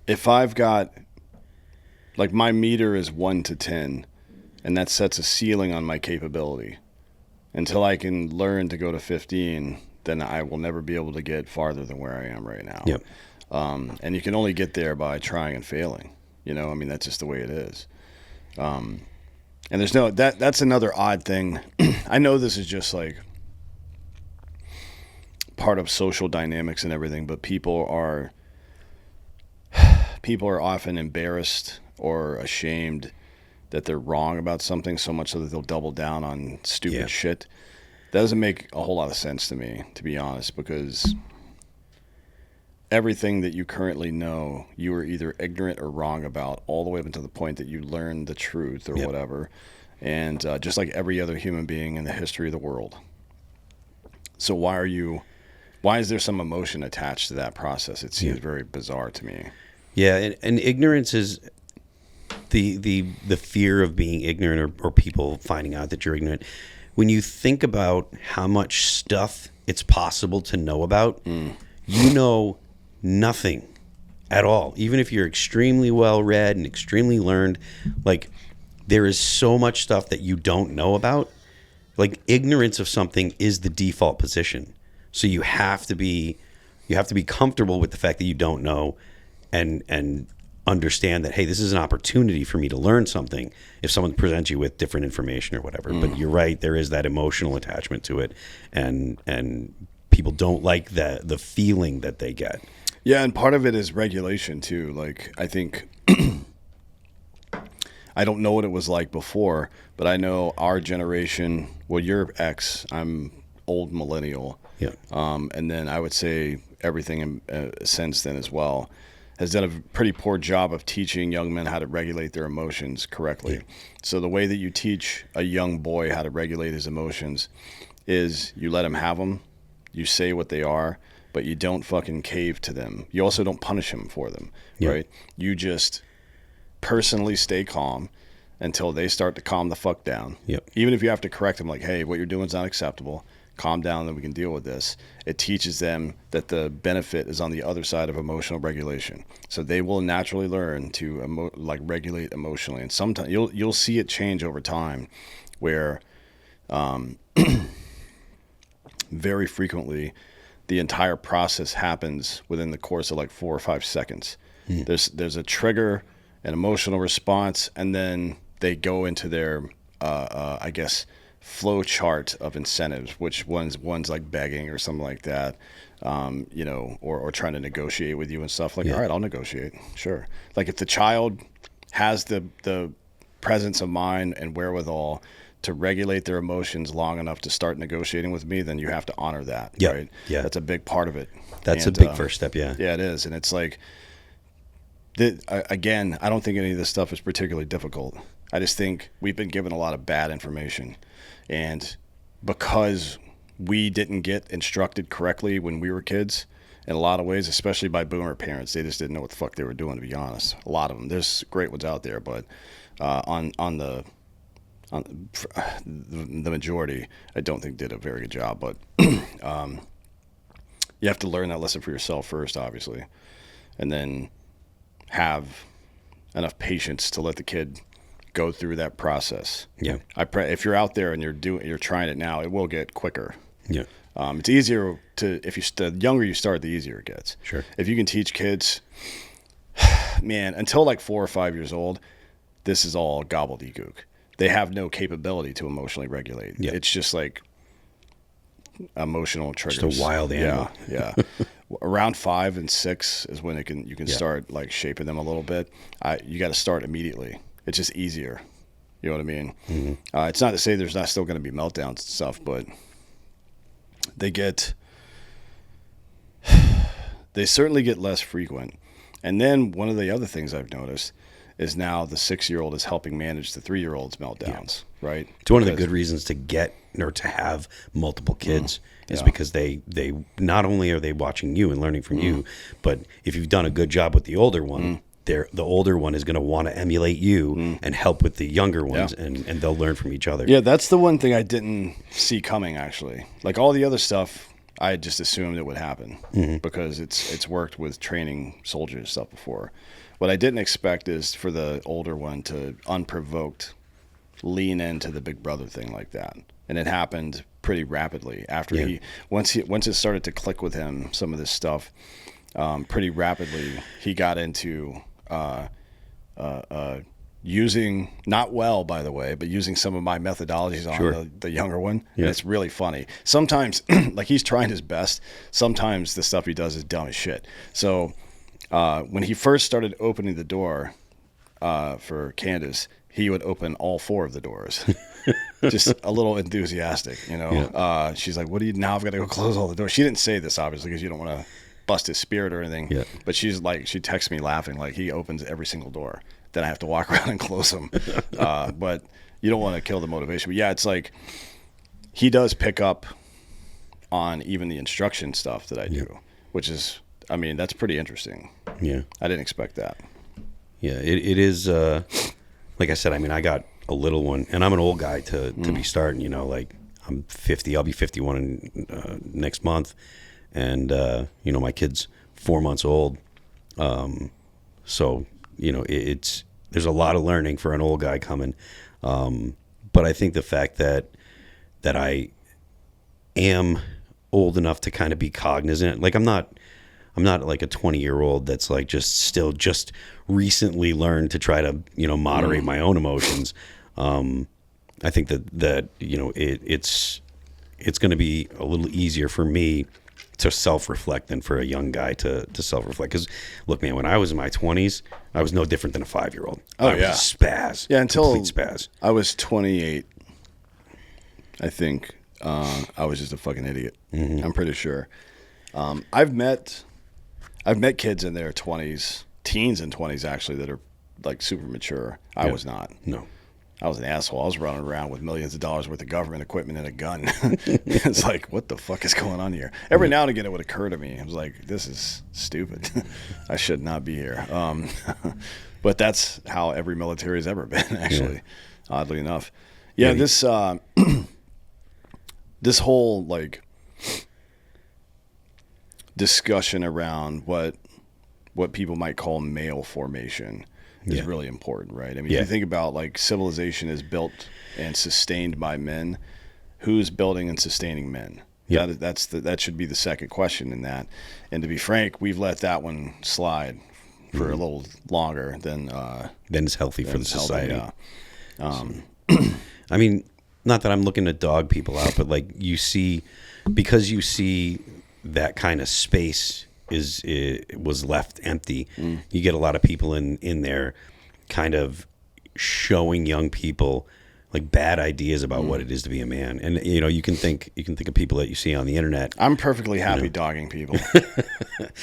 if I've got, like, my meter is 1 to 10, and that sets a ceiling on my capability. Until I can learn to go to 15, then I will never be able to get farther than where I am right now. Yep. And you can only get there by trying and failing. I mean, that's just the way it is. And there's that's another odd thing. I know this is just like part of social dynamics and everything, but people are often embarrassed or ashamed that they're wrong about something so much so that they'll double down on stupid shit. That doesn't make a whole lot of sense to me, to be honest, because everything that you currently know, you are either ignorant or wrong about, all the way up until the point that you learn the truth or whatever. And just like every other human being in the history of the world. So why is there some emotion attached to that process? It seems very bizarre to me. Yeah, and ignorance is the fear of being ignorant or people finding out that you're ignorant. When you think about how much stuff it's possible to know about, you know nothing at all. Even if you're extremely well read and extremely learned, like, there is so much stuff that you don't know about. Like, ignorance of something is the default position. So you have to be comfortable with the fact that you don't know, and understand that, hey, this is an opportunity for me to learn something if someone presents you with different information or whatever. But you're right, there is that emotional attachment to it, and people don't like the feeling that they get. Yeah, and part of it is regulation too. Like, I think I don't know what it was like before, but I know our generation, well, you're X, I'm old millennial. Yeah. And then I would say everything since then as well has done a pretty poor job of teaching young men how to regulate their emotions correctly. Yeah. So the way that you teach a young boy how to regulate his emotions is you let him have them, you say what they are, but you don't fucking cave to them. You also don't punish him for them, right? You just personally stay calm until they start to calm the fuck down. Yep. Even if you have to correct them, like, hey, what you're doing is not acceptable. Calm down, then we can deal with this. It teaches them that the benefit is on the other side of emotional regulation. So they will naturally learn to regulate emotionally. And sometimes you'll see it change over time, where very frequently the entire process happens within the course of like 4 or 5 seconds. There's a trigger, an emotional response, and then they go into their I guess flow chart of incentives, which one's like begging or something like that, or trying to negotiate with you and stuff. Like, all right, I'll negotiate, sure. Like if the child has the presence of mind and wherewithal to regulate their emotions long enough to start negotiating with me, then you have to honor that. Right? Yeah, that's a big part of it. That's a big first step. Yeah, it is, and it's like, again, I don't think any of this stuff is particularly difficult. I just think we've been given a lot of bad information. And because we didn't get instructed correctly when we were kids, in a lot of ways, especially by boomer parents, they just didn't know what the fuck they were doing, to be honest. A lot of them. There's great ones out there, but on the majority, I don't think did a very good job. But you have to learn that lesson for yourself first, obviously, and then have enough patience to let the kid go through that process. Yeah. If you're out there and you're trying it now, it will get quicker. Yeah. It's easier the younger you start, the easier it gets. Sure. If you can teach kids, man, until like 4 or 5 years old, this is all gobbledygook. They have no capability to emotionally regulate. Yeah. It's just like emotional triggers. Just a wild animal. Yeah. Around 5 and 6 is when you can start like shaping them a little bit. You got to start immediately. It's just easier. You know what I mean? Mm-hmm. It's not to say there's not still going to be meltdowns and stuff, but they certainly get less frequent. And then one of the other things I've noticed is now the 6-year-old is helping manage the 3-year-old's meltdowns, right? It's one of the good reasons to get or to have multiple kids is because they not only are they watching you and learning from you, but if you've done a good job with the older one, the older one is going to want to emulate you and help with the younger ones, and they'll learn from each other. Yeah, that's the one thing I didn't see coming, actually. Like all the other stuff, I just assumed it would happen because it's worked with training soldiers and stuff before. What I didn't expect is for the older one to unprovoked lean into the big brother thing like that. And it happened pretty rapidly after once it started to click with him, some of this stuff, pretty rapidly he got into using, not well, by the way, but using some of my methodologies on the younger one. Yeah. And it's really funny. Sometimes, like he's trying his best. Sometimes the stuff he does is dumb as shit. So when he first started opening the door for Candace, he would open all 4 of the doors. Just a little enthusiastic, you know. Yeah. She's like, now I've got to go close all the doors. She didn't say this, obviously, because you don't want to bust his spirit or anything. Yeah. But she's like, she texts me laughing, like he opens every single door. Then I have to walk around and close them. But you don't want to kill the motivation. But yeah, it's like he does pick up on even the instruction stuff that I do, which is, I mean, that's pretty interesting. Yeah. I didn't expect that. Yeah, it is, like I said, I mean, I got a little one, and I'm an old guy to be starting, you know, like I'm 50, I'll be 51 next month. And, you know, my kid's 4 months old. So, you know, there's a lot of learning for an old guy coming. But I think the fact that I am old enough to kind of be cognizant, like I'm not like a 20-year-old that's like just recently learned to try to, you know, moderate my own emotions. I think that you know, it's going to be a little easier for me to self-reflect than for a young guy to self-reflect. Because, look, man, when I was in my 20s, I was no different than a 5-year-old. I was a spaz. Yeah, until complete spaz. I was 28, I think. I was just a fucking idiot. Mm-hmm. I'm pretty sure. I've met kids in their 20s, teens and 20s actually, that are like super mature. I was not. No. I was an asshole. I was running around with millions of dollars worth of government equipment and a gun. It's like, what the fuck is going on here? Every now and again, it would occur to me. I was like, this is stupid. I should not be here. But that's how every military has ever been, actually, oddly enough. Yeah, this this whole like discussion around what people might call male formation is really important, right? I mean, if you think about like civilization is built and sustained by men, who's building and sustaining men? Yeah, that should be the second question in that. And to be frank, we've let that one slide for a little longer than is healthy for the society. Yeah. I mean, not that I'm looking to dog people out, but like you see that kind of space was left empty. You get a lot of people in there kind of showing young people like bad ideas about what it is to be a man. And you can think of people that you see on the internet. I'm perfectly happy dogging people.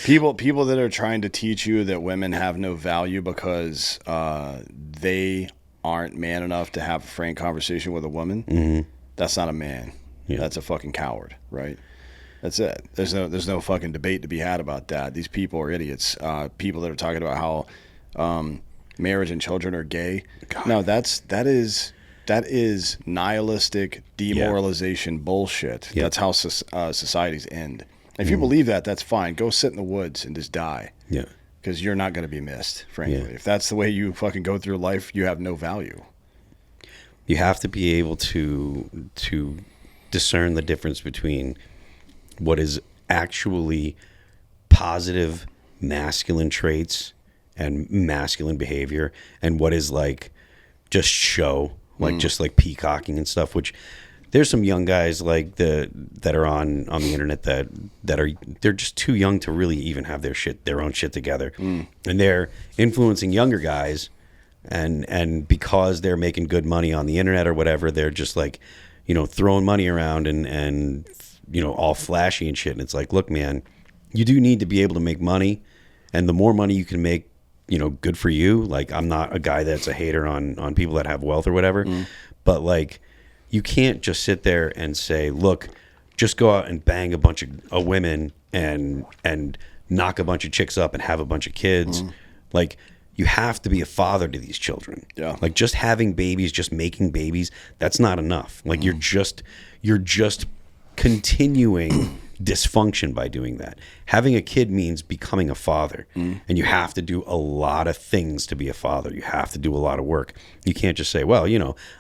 people that are trying to teach you that women have no value because they aren't man enough to have a frank conversation with a woman. That's not a man. That's a fucking coward, right? That's it. There's no fucking debate to be had about that. These people are idiots. People that are talking about how marriage and children are gay. God. No, that is nihilistic demoralization bullshit. That's how societies end. If you believe that, that's fine. Go sit in the woods and just die. Yeah. Because you're not going to be missed, frankly. If that's the way you fucking go through life, you have no value. You have to be able to discern the difference between what is actually positive masculine traits and masculine behavior and what is like just show, like just like peacocking and stuff, which there's some young guys like that are on the internet they're just too young to really even have their own shit together. And they're influencing younger guys and because they're making good money on the internet or whatever, they're just like, throwing money around and all flashy and shit. And it's like, look, man, you do need to be able to make money, and the more money you can make, good for you. Like, I'm not a guy that's a hater on people that have wealth or whatever, but like, you can't just sit there and say, look, just go out and bang a bunch of women and knock a bunch of chicks up and have a bunch of kids. Like, you have to be a father to these children. Yeah. Like, just having babies, just making babies, that's not enough. Like, you're just continuing dysfunction by doing that. Having a kid means becoming a father, and you have to do a lot of things to be a father. You have to do a lot of work. You can't just say, well,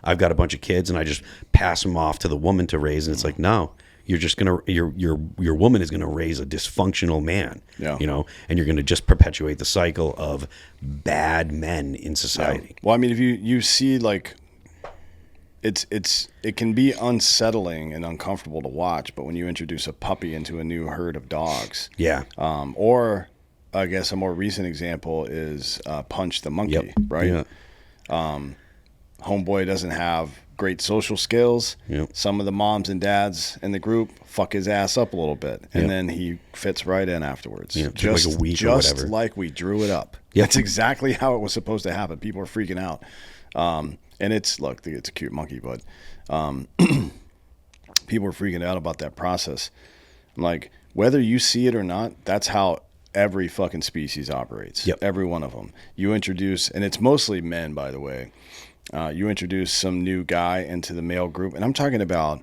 I've got a bunch of kids and I just pass them off to the woman to raise. And it's like, no, you're just gonna your woman is gonna raise a dysfunctional man. And you're gonna just perpetuate the cycle of bad men in society. Well, I mean, if you see like, it can be unsettling and uncomfortable to watch, but when you introduce a puppy into a new herd of dogs, or I guess a more recent example is Punch the monkey, right? Homeboy doesn't have great social skills. Some of the moms and dads in the group fuck his ass up a little bit, and then he fits right in afterwards. Just like a week just or whatever. Like we drew it up. That's exactly how it was supposed to happen. People are freaking out. And it's a cute monkey, but people are freaking out about that process. Like, whether you see it or not, that's how every fucking species operates. Every one of them. You introduce, and it's mostly men, by the way. You introduce some new guy into the male group, and I'm talking about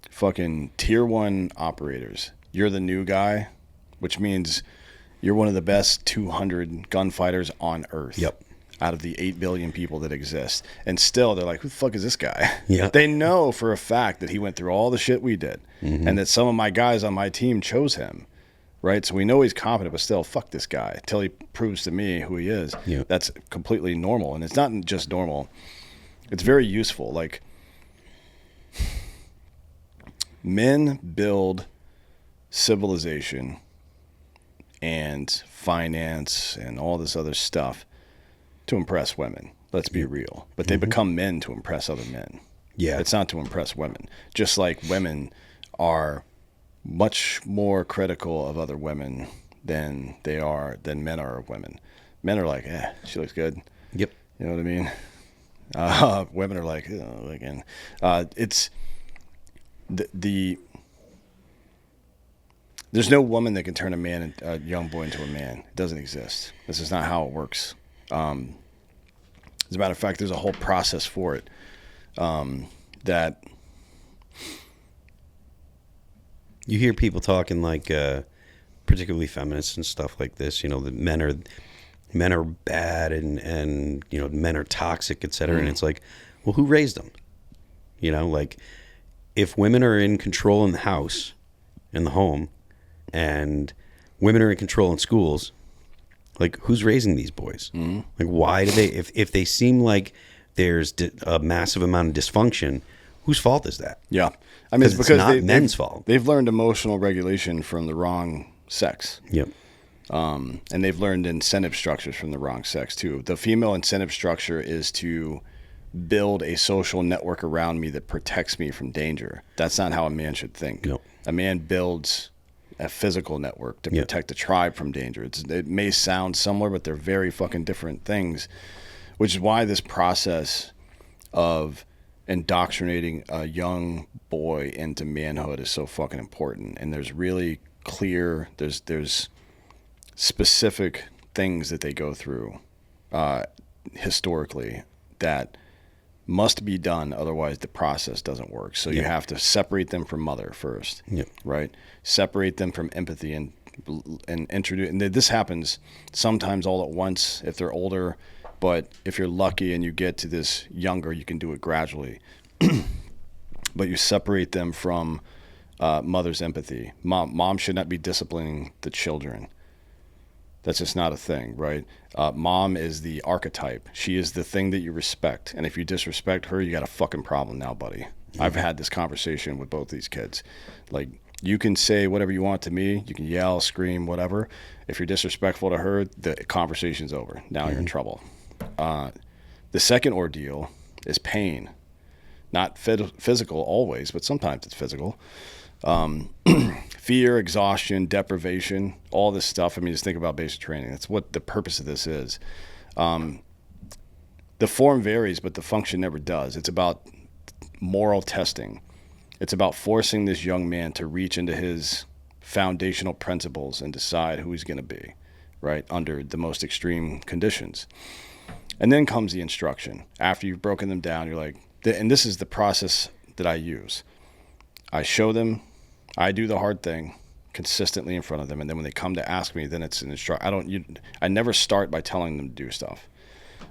fucking tier 1 operators. You're the new guy, which means you're one of the best 200 gunfighters on Earth. Out of the 8 billion people that exist. And still, they're like, who the fuck is this guy? They know for a fact that he went through all the shit we did, and that some of my guys on my team chose him, right? So we know he's competent, but still, fuck this guy until he proves to me who he is. That's completely normal. And it's not just normal. It's very useful. Like, men build civilization and finance and all this other stuff to impress women. Let's be real. But they become men to impress other men. It's not to impress women. Just like women are much more critical of other women than men are of women. Men are like, she looks good. You know what I mean? Women are like, oh, again, it's the there's no woman that can turn a young boy into a man. It doesn't exist. This is not how it works. As a matter of fact, there's a whole process for it that you hear people talking like, particularly feminists and stuff like this. You know, that men are bad and you know, men are toxic, etc. And it's like, well, who raised them? You know, like if women are in control in the house, in the home, and women are in control in schools, like who's raising these boys? Like why do they, if they seem like there's a massive amount of dysfunction, whose fault is that? Yeah. I mean, it's because not men's fault. They've learned emotional regulation from the wrong sex. Yep. And they've learned incentive structures from the wrong sex too. The female incentive structure is to build a social network around me that protects me from danger. That's not how a man should think. No. A man builds a physical network to protect the tribe from danger. It may sound similar, but they're very fucking different things, which is why this process of indoctrinating a young boy into manhood is so fucking important. And there's really clear, there's specific things that they go through historically that must be done, otherwise the process doesn't work. So you have to separate them from mother first, right? Separate them from empathy and introduce. And this happens sometimes all at once if they're older, but if you're lucky and you get to this younger, you can do it gradually. But you separate them from mother's empathy. Mom should not be disciplining the children. That's just not a thing, right? Mom is the archetype. She is the thing that you respect. And if you disrespect her, you got a fucking problem now, buddy. I've had this conversation with both these kids. Like, you can say whatever you want to me. You can yell, scream, whatever. If you're disrespectful to her, the conversation's over. Now you're in trouble. The second ordeal is pain. Not physical always, but sometimes it's physical. Fear, exhaustion, deprivation, all this stuff. I mean, just think about basic training. That's what the purpose of this is. The form varies, but the function never does. It's about moral testing. It's about forcing this young man to reach into his foundational principles and decide who he's going to be, right, under the most extreme conditions. And then comes the instruction. After you've broken them down, you're like, and this is the process that I use. I show them, I do the hard thing consistently in front of them, and then when they come to ask me, then it's an instruction. I never start by telling them to do stuff,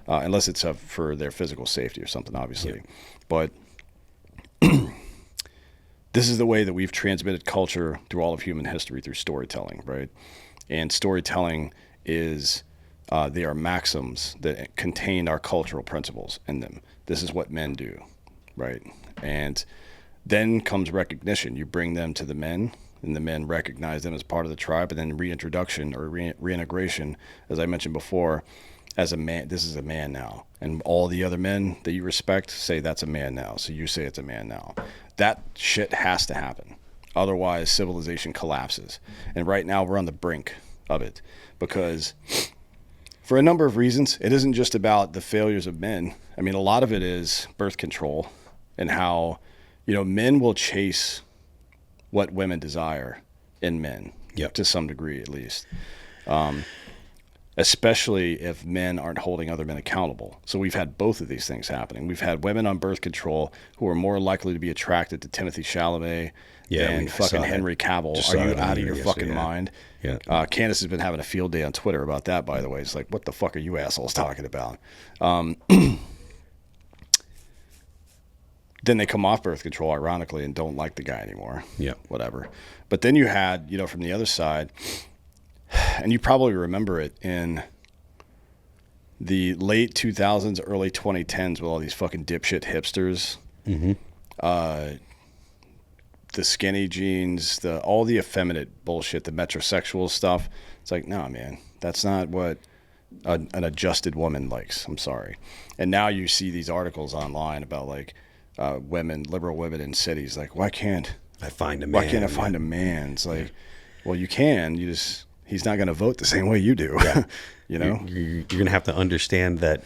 unless it's for their physical safety or something, obviously. Yeah. But this is the way that we've transmitted culture through all of human history, through storytelling, right? And storytelling is, they are maxims that contain our cultural principles in them. This is what men do, right? And then comes recognition. You bring them to the men, and the men recognize them as part of the tribe, and then reintroduction or reintegration, as I mentioned before, as a man. This is a man now. And all the other men that you respect say that's a man now. So you say it's a man now. That shit has to happen. Otherwise, civilization collapses. And right now, we're on the brink of it because for a number of reasons, it isn't just about the failures of men. I mean, a lot of it is birth control and how, men will chase what women desire in men, to some degree at least, especially if men aren't holding other men accountable. So we've had both of these things happening. We've had women on birth control who are more likely to be attracted to Timothy Chalamet than fucking Henry Cavill. Are you out of your fucking mind? Yeah. Candace has been having a field day on Twitter about that, by the way. It's like, what the fuck are you assholes talking about? Then they come off birth control, ironically, and don't like the guy anymore. Yeah. Whatever. But then you had, from the other side, and you probably remember it in the late 2000s, early 2010s with all these fucking dipshit hipsters. Mm-hmm. The skinny jeans, all the effeminate bullshit, the metrosexual stuff. It's like, no, man, that's not what an adjusted woman likes. I'm sorry. And now you see these articles online about like women, liberal women in cities. Like, why can't I find a man? Why can't I find a man? It's like, well, you can. He's not going to vote the same way you do. Yeah. You're going to have to understand that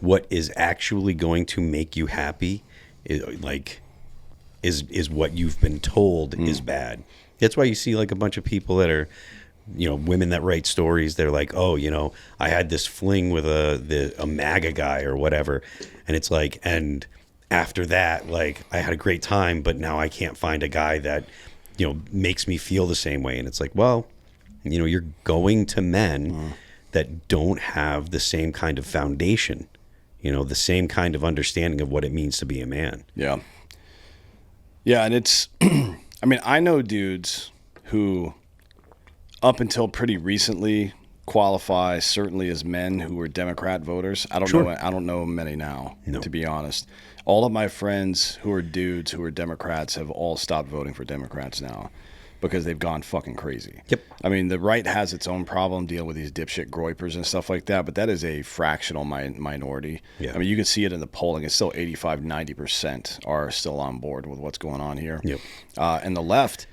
what is actually going to make you happy is what you've been told is bad. That's why you see like a bunch of people that are, women that write stories. They're like, oh, I had this fling with a MAGA guy or whatever, and it's like, and after that, like, I had a great time, but now I can't find a guy that makes me feel the same way. And it's like, well, you're going to men that don't have the same kind of foundation, the same kind of understanding of what it means to be a man. Yeah. Yeah, and it's, I mean, I know dudes who, up until pretty recently, qualify certainly as men who were Democrat voters. I don't know many now, to be honest. All of my friends who are dudes who are Democrats have all stopped voting for Democrats now because they've gone fucking crazy. Yep. I mean, the right has its own problem dealing with these dipshit groypers and stuff like that, but that is a fractional minority. Yeah. I mean, you can see it in the polling. It's still 85, 90% are still on board with what's going on here. Yep. And the left,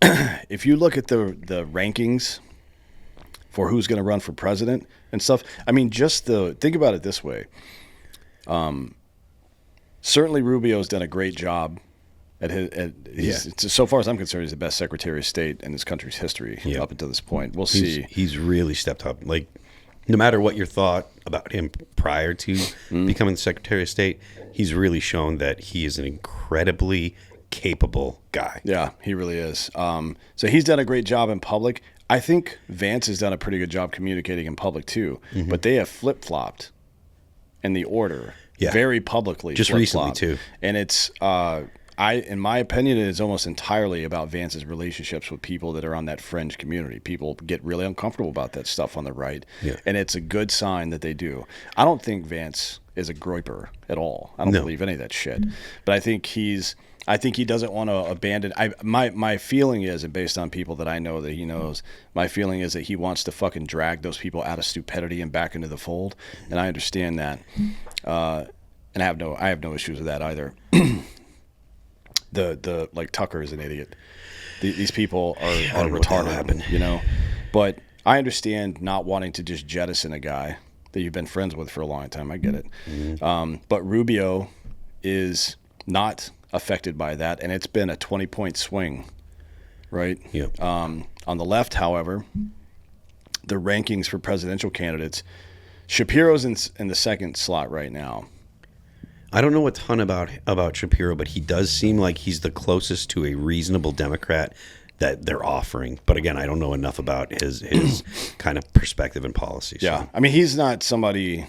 if you look at the rankings for who's going to run for president and stuff, I mean, think about it this way. Certainly Rubio's done a great job so far as I'm concerned, he's the best Secretary of State in this country's history up until this point. We'll see. He's really stepped up. Like, no matter what your thought about him prior to becoming the Secretary of State, he's really shown that he is an incredibly capable guy. Yeah, he really is. So he's done a great job in public. I think Vance has done a pretty good job communicating in public too, but they have flip-flopped in the order very publicly. Just recently too. And it's... in my opinion, it is almost entirely about Vance's relationships with people that are on that fringe community. People get really uncomfortable about that stuff on the right, and it's a good sign that they do. I don't think Vance is a groyper at all. I don't believe any of that shit. But I think he doesn't want to abandon. My feeling is, and based on people that I know that he knows, my feeling is that he wants to fucking drag those people out of stupidity and back into the fold. And I understand that, and I have no issues with that either. The like Tucker is an idiot. These people are retarded, But I understand not wanting to just jettison a guy that you've been friends with for a long time. I get it. But Rubio is not affected by that, and it's been a 20-point swing, right? Yeah. On the left, however, the rankings for presidential candidates, Shapiro's in the second slot right now. I don't know a ton about Shapiro, but he does seem like he's the closest to a reasonable Democrat that they're offering. But again, I don't know enough about his kind of perspective and policy. So. Yeah, I mean, he's not somebody.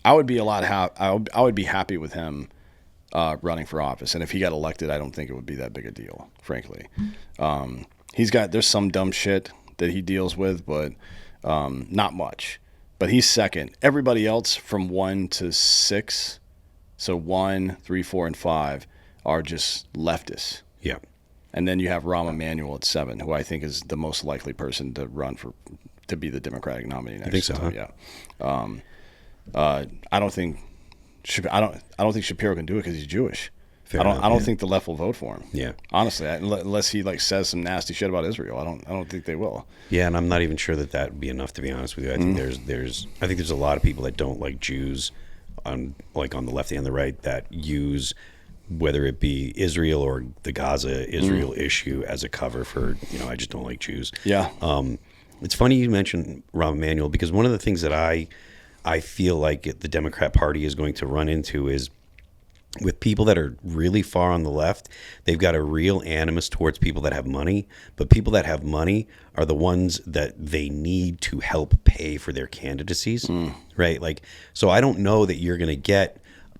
I would be I would be happy with him running for office, and if he got elected, I don't think it would be that big a deal, frankly. There's some dumb shit that he deals with, but not much. But he's second. Everybody else from 1 to 6, so 1, 3, 4, and 5 are just leftists. Yeah. And then you have Rahm Emanuel at 7, who I think is the most likely person to run to be the Democratic nominee next. I think so. Huh? Yeah. I don't think Shapiro can do it because he's Jewish. I don't think the left will vote for him. Yeah. Honestly, unless he says some nasty shit about Israel, I don't think they will. Yeah, and I'm not even sure that would be enough, to be honest with you. I think there's a lot of people that don't like Jews on the left and the right that use whether it be Israel or the Gaza Israel issue as a cover for, I just don't like Jews. Yeah. It's funny you mentioned Rahm Emanuel, because one of the things that I feel like the Democrat Party is going to run into is with people that are really far on the left, they've got a real animus towards people that have money, but people that have money are the ones that they need to help pay for their candidacies, right? So I don't know that you're going to get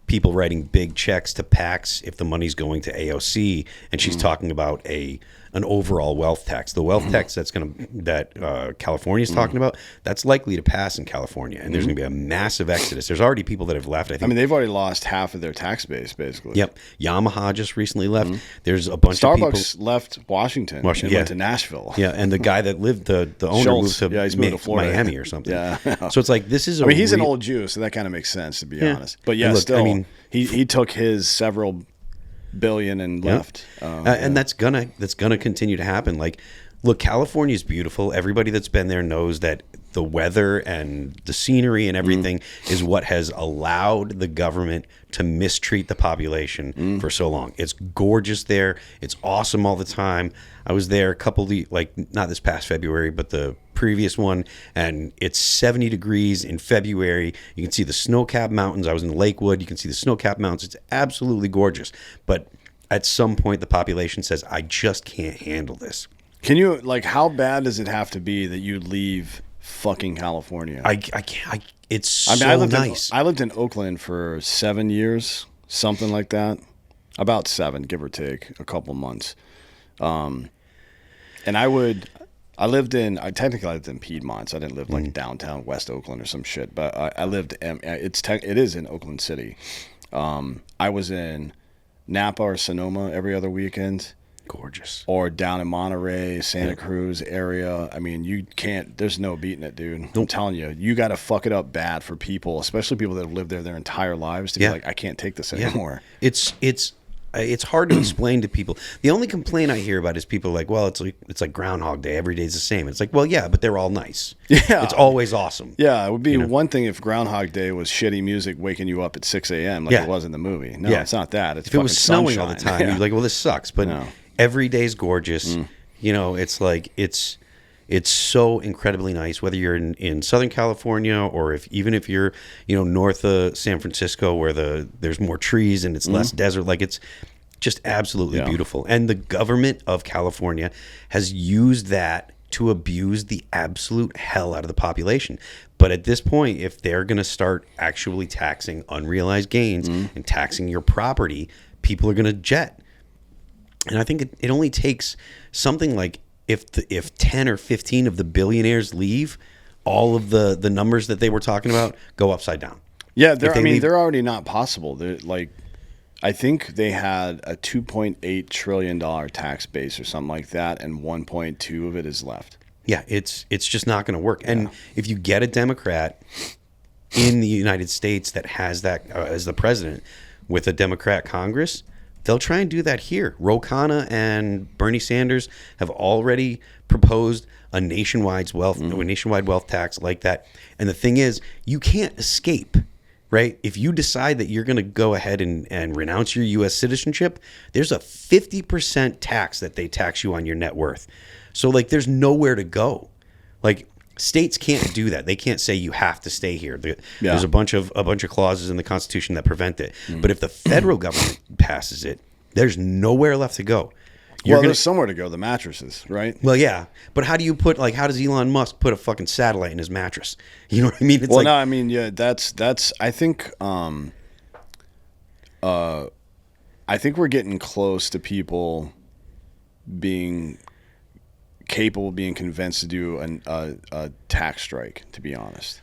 people writing big checks to PACs if the money's going to AOC and she's talking about an overall wealth tax. The wealth tax that California's talking about, that's likely to pass in California, and there's going to be a massive exodus. There's already people that have left. I mean, they've already lost half of their tax base, basically. Yep. Yamaha just recently left. There's a bunch of people. Starbucks left Washington and went to Nashville. Yeah, and the guy that lived, the owner Schultz, moved to he's moved to Florida. Miami or something. Yeah. So it's like this is he's an old Jew, so that kind of makes sense, to be honest. But yeah, still, he took his several billion and left, and that's gonna continue to happen. Look, California is beautiful. Everybody that's been there knows that the weather and the scenery and everything is what has allowed the government to mistreat the population for so long. It's gorgeous there. It's awesome all the time. I was there a couple of, like, not this past February, but the previous one, and it's 70 degrees in February. You can see the snow-capped mountains. I was in Lakewood. You can see the snow-capped mountains. It's absolutely gorgeous. But at some point, the population says, I just can't handle this. Can you, like, how bad does it have to be that you leave fucking California? I can't. It's so nice. I lived in Oakland for 7 years, something like that. About 7, give or take, a couple months. And I lived in Piedmont, so I didn't live like downtown West Oakland or some shit. But I lived, it is in Oakland City. I was in Napa or Sonoma every other weekend. Gorgeous. Or down in Monterey, Santa Cruz area. I mean, there's no beating it, dude. Nope. I'm telling you, you got to fuck it up bad for people, especially people that have lived there their entire lives, to be like, I can't take this anymore. It's hard to explain to people. The only complaint I hear about is people are like, well, it's like Groundhog Day. Every day's the same. It's like, well, yeah, but they're all nice. Yeah. It's always awesome. Yeah, it would be one thing if Groundhog Day was shitty music waking you up at 6 a.m. like it was in the movie. No, it's not that. It's if it was snowing sunshine all the time, you'd be like, well, this sucks. But every day's gorgeous. It's like it's so incredibly nice, whether you're in Southern California or even if you're north of San Francisco where there's more trees and it's less desert. Like, it's just absolutely beautiful. And the government of California has used that to abuse the absolute hell out of the population. But at this point, if they're going to start actually taxing unrealized gains and taxing your property, people are going to jet. And I think it only takes something like if 10 or 15 of the billionaires leave, all of the numbers that they were talking about go upside down. Yeah, they're already not possible. They're like, I think they had a $2.8 trillion tax base or something like that, and 1.2 of it is left. Yeah, it's just not going to work. And if you get a Democrat in the United States that has that as the president with a Democrat Congress, they'll try and do that here. Ro Khanna and Bernie Sanders have already proposed a nationwide wealth tax like that. And the thing is, you can't escape, right? If you decide that you're going to go ahead and renounce your U.S. citizenship, there's a 50% tax that they tax you on your net worth. So, like, there's nowhere to go. Like, states can't do that. They can't say you have to stay here. There's a bunch of clauses in the Constitution that prevent it. But if the federal government passes it, there's nowhere left to go. There's somewhere to go. The mattresses, right? Well, yeah, but how do you how does Elon Musk put a fucking satellite in his mattress? You know what I mean? That's. I think. I think we're getting close to people being capable of being convinced to do a tax strike, to be honest.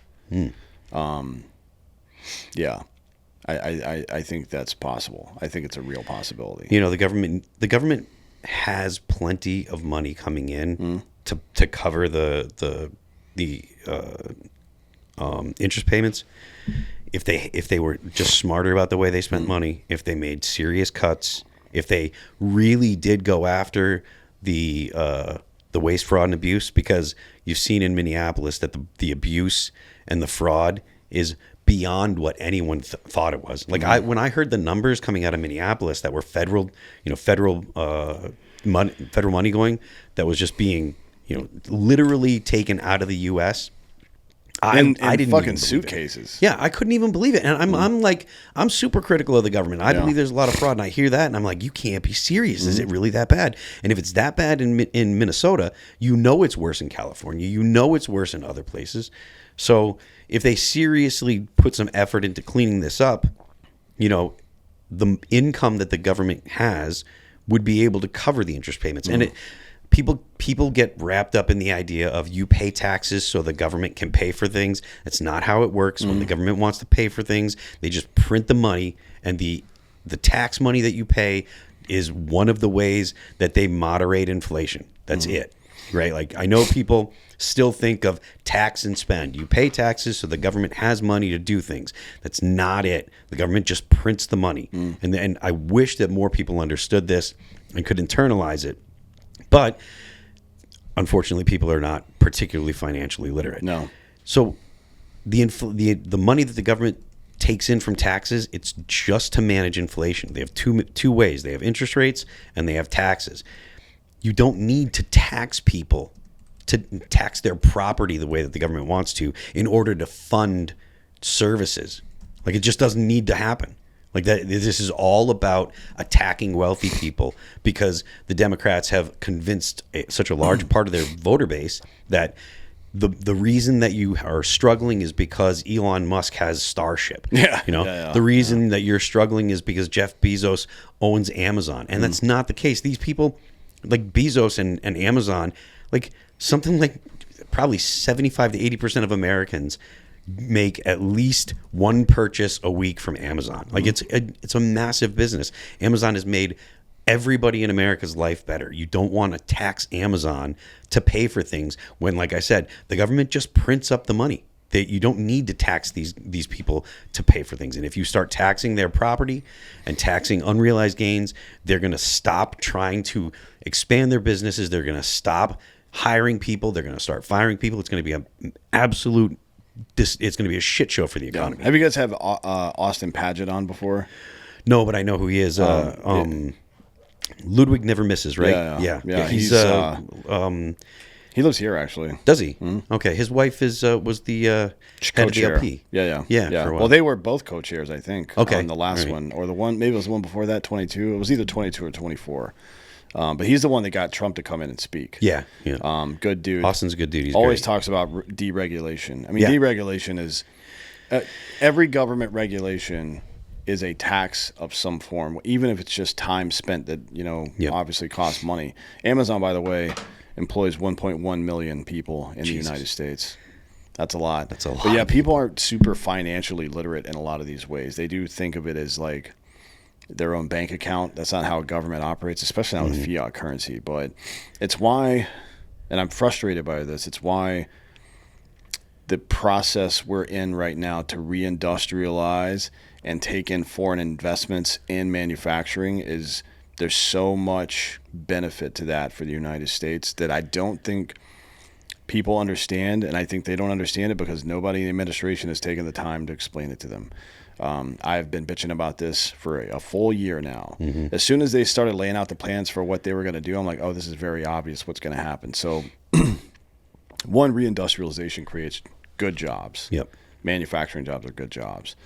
Yeah. I think that's possible. I think it's a real possibility. The government has plenty of money coming in to cover the interest payments. If they were just smarter about the way they spent money, if they made serious cuts, if they really did go after the waste, fraud, and abuse, because you've seen in Minneapolis that the abuse and the fraud is beyond what anyone thought it was. Like when I heard the numbers coming out of Minneapolis that were federal money going, that was just being literally taken out of the U.S. I didn't fucking suitcases. Yeah, I couldn't even believe it. And I'm super critical of the government. I believe there's a lot of fraud, and I hear that, and I'm like, you can't be serious. Is it really that bad? And if it's that bad in Minnesota, it's worse in California. It's worse in other places. So if they seriously put some effort into cleaning this up, the income that the government has would be able to cover the interest payments. And people get wrapped up in the idea of you pay taxes so the government can pay for things. That's not how it works. When the government wants to pay for things, they just print the money, and the tax money that you pay is one of the ways that they moderate inflation. That's it, right? Like, I know people still think of tax and spend. You pay taxes so the government has money to do things. That's not it. The government just prints the money. And I wish that more people understood this and could internalize it. But unfortunately, people are not particularly financially literate. No. So the money that the government takes in from taxes, it's just to manage inflation. They have two ways. They have interest rates and they have taxes. You don't need to tax people, to tax their property the way that the government wants to, in order to fund services. Like, it just doesn't need to happen. Like, that, this is all about attacking wealthy people, because the Democrats have convinced such a large part of their voter base that the reason that you are struggling is because Elon Musk has Starship. Yeah. You know, Yeah. the reason that you're struggling is because Jeff Bezos owns Amazon. And that's not the case. These people, like Bezos and Amazon, like something like probably 75 to 80% of Americans make at least one purchase a week from Amazon. Like, it's a massive business. Amazon has made everybody in America's life better. You don't want to tax Amazon to pay for things when, like I said, the government just prints up the money. You don't need to tax these people to pay for things. And if you start taxing their property and taxing unrealized gains, they're going to stop trying to expand their businesses. They're going to stop hiring people. They're going to start firing people. It's going to be an absolute it's going to be a shit show for the economy. Have you guys had Austin Padgett on before? No, but I know who he is. Ludwig never misses, right? Yeah. He's he lives here, actually. Does he? Mm-hmm. Okay. His wife was the head of the LP. Yeah. For a while. Well, they were both co-chairs, I think. Okay. On the last one, or the one, maybe it was the one before that, 22. It was either 22 or 24. But he's the one that got Trump to come in and speak. Yeah. Good dude. Austin's a good dude. He's always great. Talks about deregulation. I mean, deregulation is every government regulation is a tax of some form, even if it's just time spent that obviously costs money. Amazon, by the way, employs 1.1 million people in the United States. That's a lot. But yeah, people aren't super financially literate in a lot of these ways. They do think of it as like their own bank account. That's not how a government operates, especially not with fiat currency. But it's why, and I'm frustrated by this, it's why the process we're in right now to reindustrialize and take in foreign investments in manufacturing there's so much benefit to that for the United States that I don't think people understand, and I think they don't understand it because nobody in the administration has taken the time to explain it to them. I've been bitching about this for a full year now. Mm-hmm. As soon as they started laying out the plans for what they were going to do, I'm like, oh, this is very obvious what's going to happen. So, one, reindustrialization creates good jobs. Yep. Manufacturing jobs are good jobs.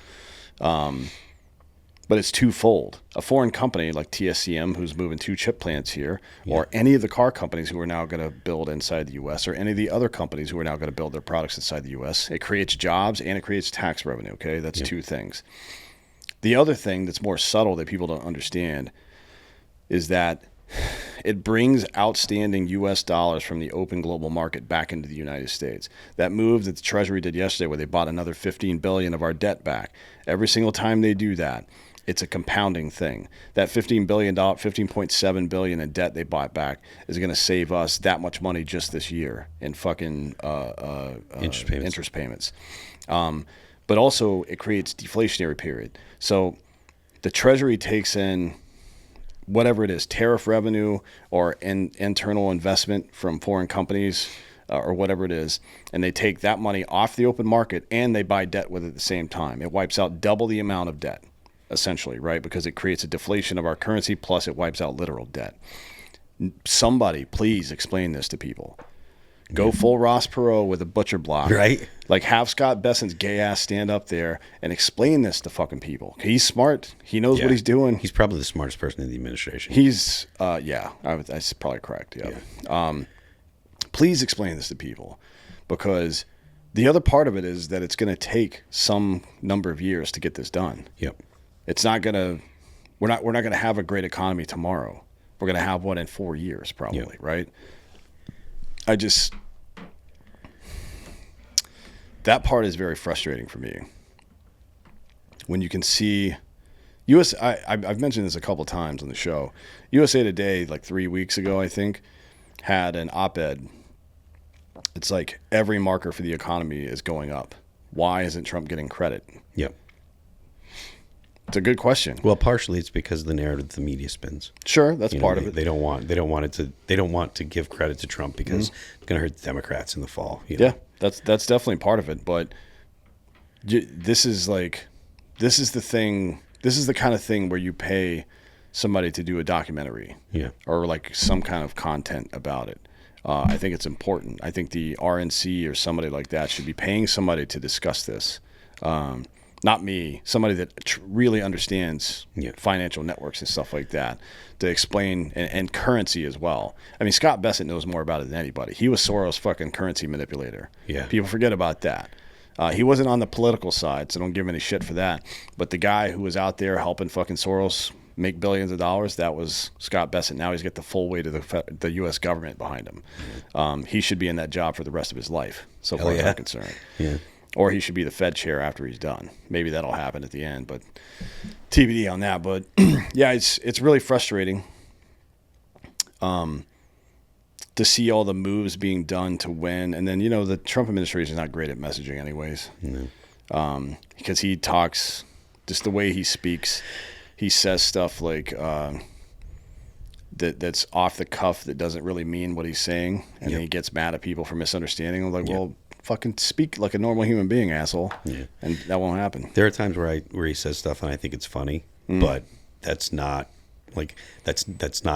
But it's twofold. A foreign company like TSCM, who's moving 2 chip plants here, or any of the car companies who are now going to build inside the U.S., or any of the other companies who are now going to build their products inside the U.S., it creates jobs and it creates tax revenue, okay? That's 2 things. The other thing that's more subtle that people don't understand is that it brings outstanding U.S. dollars from the open global market back into the United States. That move that the Treasury did yesterday where they bought another $15 billion of our debt back, every single time they do that, it's a compounding thing. That $15.7 billion in debt they bought back is going to save us that much money just this year in fucking interest payments. But also it creates deflationary period. So the Treasury takes in whatever it is, tariff revenue or internal investment from foreign companies or whatever it is, and they take that money off the open market and they buy debt with it at the same time. It wipes out double the amount of debt, essentially, right? Because it creates a deflation of our currency, plus it wipes out literal debt. Somebody, please explain this to people. Go full Ross Perot with a butcher block. Right. Like, have Scott Bessent's gay ass stand up there and explain this to fucking people. He's smart. He knows what he's doing. He's probably the smartest person in the administration. He's, that's probably correct. Yeah. Please explain this to people, because the other part of it is that it's going to take some number of years to get this done. Yep. It's not going to, we're not going to have a great economy tomorrow. We're going to have one in 4 years probably, right? That part is very frustrating for me. When you can see I've mentioned this a couple times on the show. USA Today, like 3 weeks ago, I think, had an op-ed. It's like every marker for the economy is going up. Why isn't Trump getting credit? Yep. It's a good question. Well, partially it's because of the narrative the media spins. Sure, that's part of it. They don't want to give credit to Trump because it's going to hurt the Democrats in the fall. Yeah, that's definitely part of it. But this is the thing. This is the kind of thing where you pay somebody to do a documentary, or like some kind of content about it. I think it's important. I think the RNC or somebody like that should be paying somebody to discuss this. Not me, somebody that really understands financial networks and stuff like that, to explain, and currency as well. I mean, Scott Bessent knows more about it than anybody. He was Soros' fucking currency manipulator. Yeah. People forget about that. He wasn't on the political side, so don't give him any shit for that. But the guy who was out there helping fucking Soros make billions of dollars, that was Scott Bessent. Now he's got the full weight of the U.S. government behind him. He should be in that job for the rest of his life, so far as I'm concerned. Yeah. Or he should be the Fed chair after he's done. Maybe that'll happen at the end, but TBD on that. But yeah, it's really frustrating to see all the moves being done to win. And then, the Trump administration is not great at messaging anyways. Because he talks, just the way he speaks, he says stuff like that's off the cuff, that doesn't really mean what he's saying. And then he gets mad at people for misunderstanding. I'm like, well, fucking speak like a normal human being, asshole. Yeah. And that won't happen. There are times where he says stuff and I think it's funny, but that's not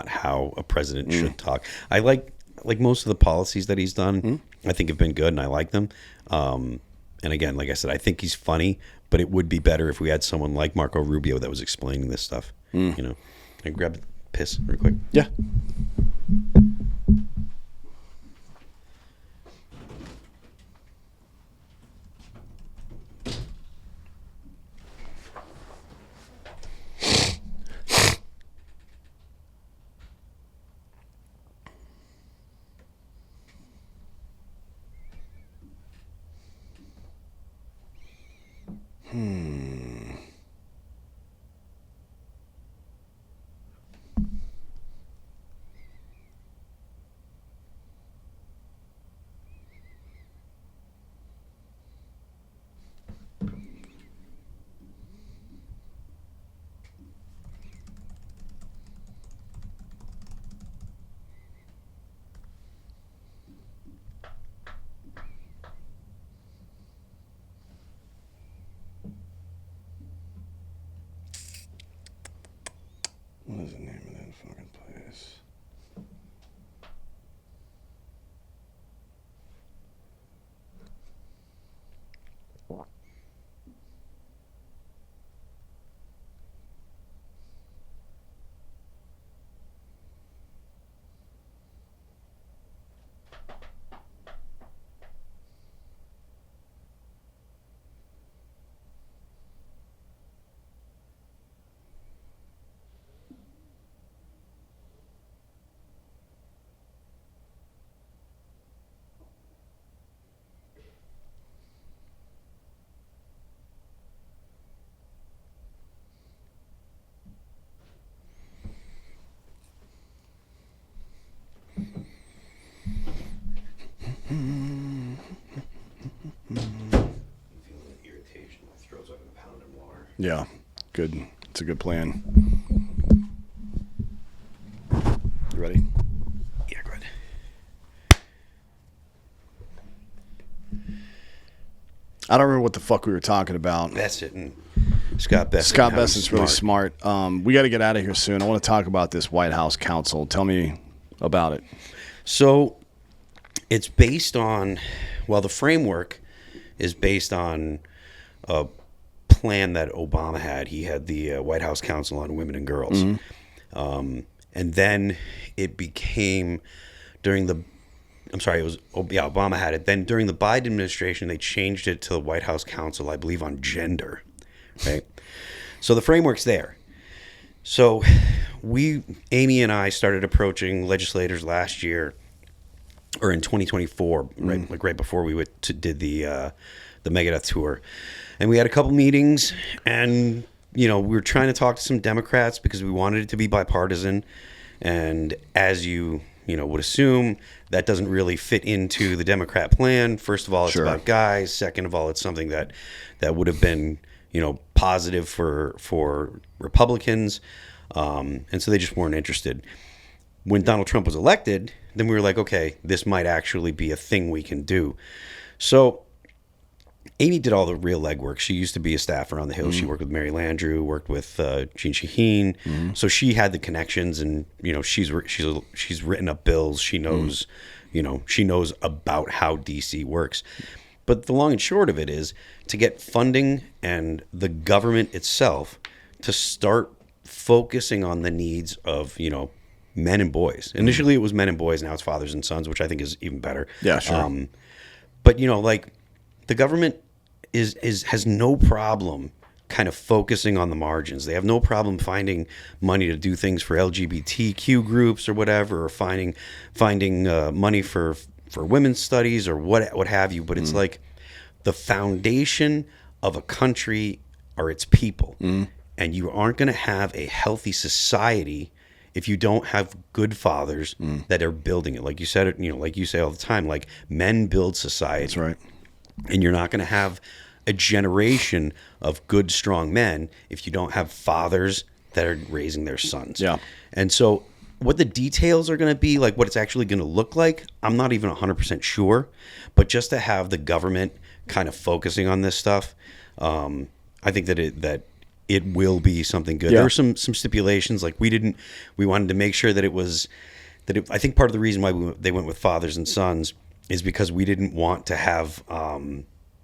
how a president should talk. I like most of the policies that he's done. I think have been good and I like them. And again, like I said, I think he's funny, but it would be better if we had someone like Marco Rubio that was explaining this stuff. Can I grab a piss real quick? Yeah. What is the name of that fucking place? Yeah, good. It's a good plan. You ready? Yeah, go ahead. I don't remember what the fuck we were talking about. Bessent and Scott Bessent. Scott Bessent's really smart. We got to get out of here soon. I want to talk about this White House Council. Tell me about it. So it's based on, the framework is based on a plan that Obama had. He had the White House Council on Women and Girls. And then it became Obama had it. Then during the Biden administration, they changed it to the White House Council, I believe, on gender. Right? So the framework's there. So Amy and I started approaching legislators last year, or in 2024, right before we did the Megadeth tour. And we had a couple meetings, and we were trying to talk to some Democrats because we wanted it to be bipartisan. And as you would assume, that doesn't really fit into the Democrat plan. First of all, it's about guys. Second of all, it's something that would have been positive for Republicans, and so they just weren't interested. When Donald Trump was elected, then we were like, okay, this might actually be a thing we can do. So Amy did all the real legwork. She used to be a staffer on the Hill. She worked with Mary Landrieu, worked with Jean Shaheen. So she had the connections, and she's written up bills. She knows, she knows about how DC works. But the long and short of it is to get funding and the government itself to start focusing on the needs of men and boys. Initially, it was men and boys. Now it's fathers and sons, which I think is even better. Yeah, sure. But like the government has no problem kind of focusing on the margins. They have no problem finding money to do things for LGBTQ groups or whatever, or finding money for women's studies or what have you. But it's like the foundation of a country are its people, and you aren't going to have a healthy society if you don't have good fathers that are building it. Like you said, like you say all the time, like men build society. That's right. And you're not going to have a generation of good, strong men if you don't have fathers that are raising their sons. Yeah. And so what the details are going to be, like what it's actually going to look like, I'm not even 100% sure. But just to have the government kind of focusing on this stuff, I think that it will be something good. Yeah. There were some stipulations, like we wanted to make sure that I think part of the reason why they went with fathers and sons is because we didn't want to have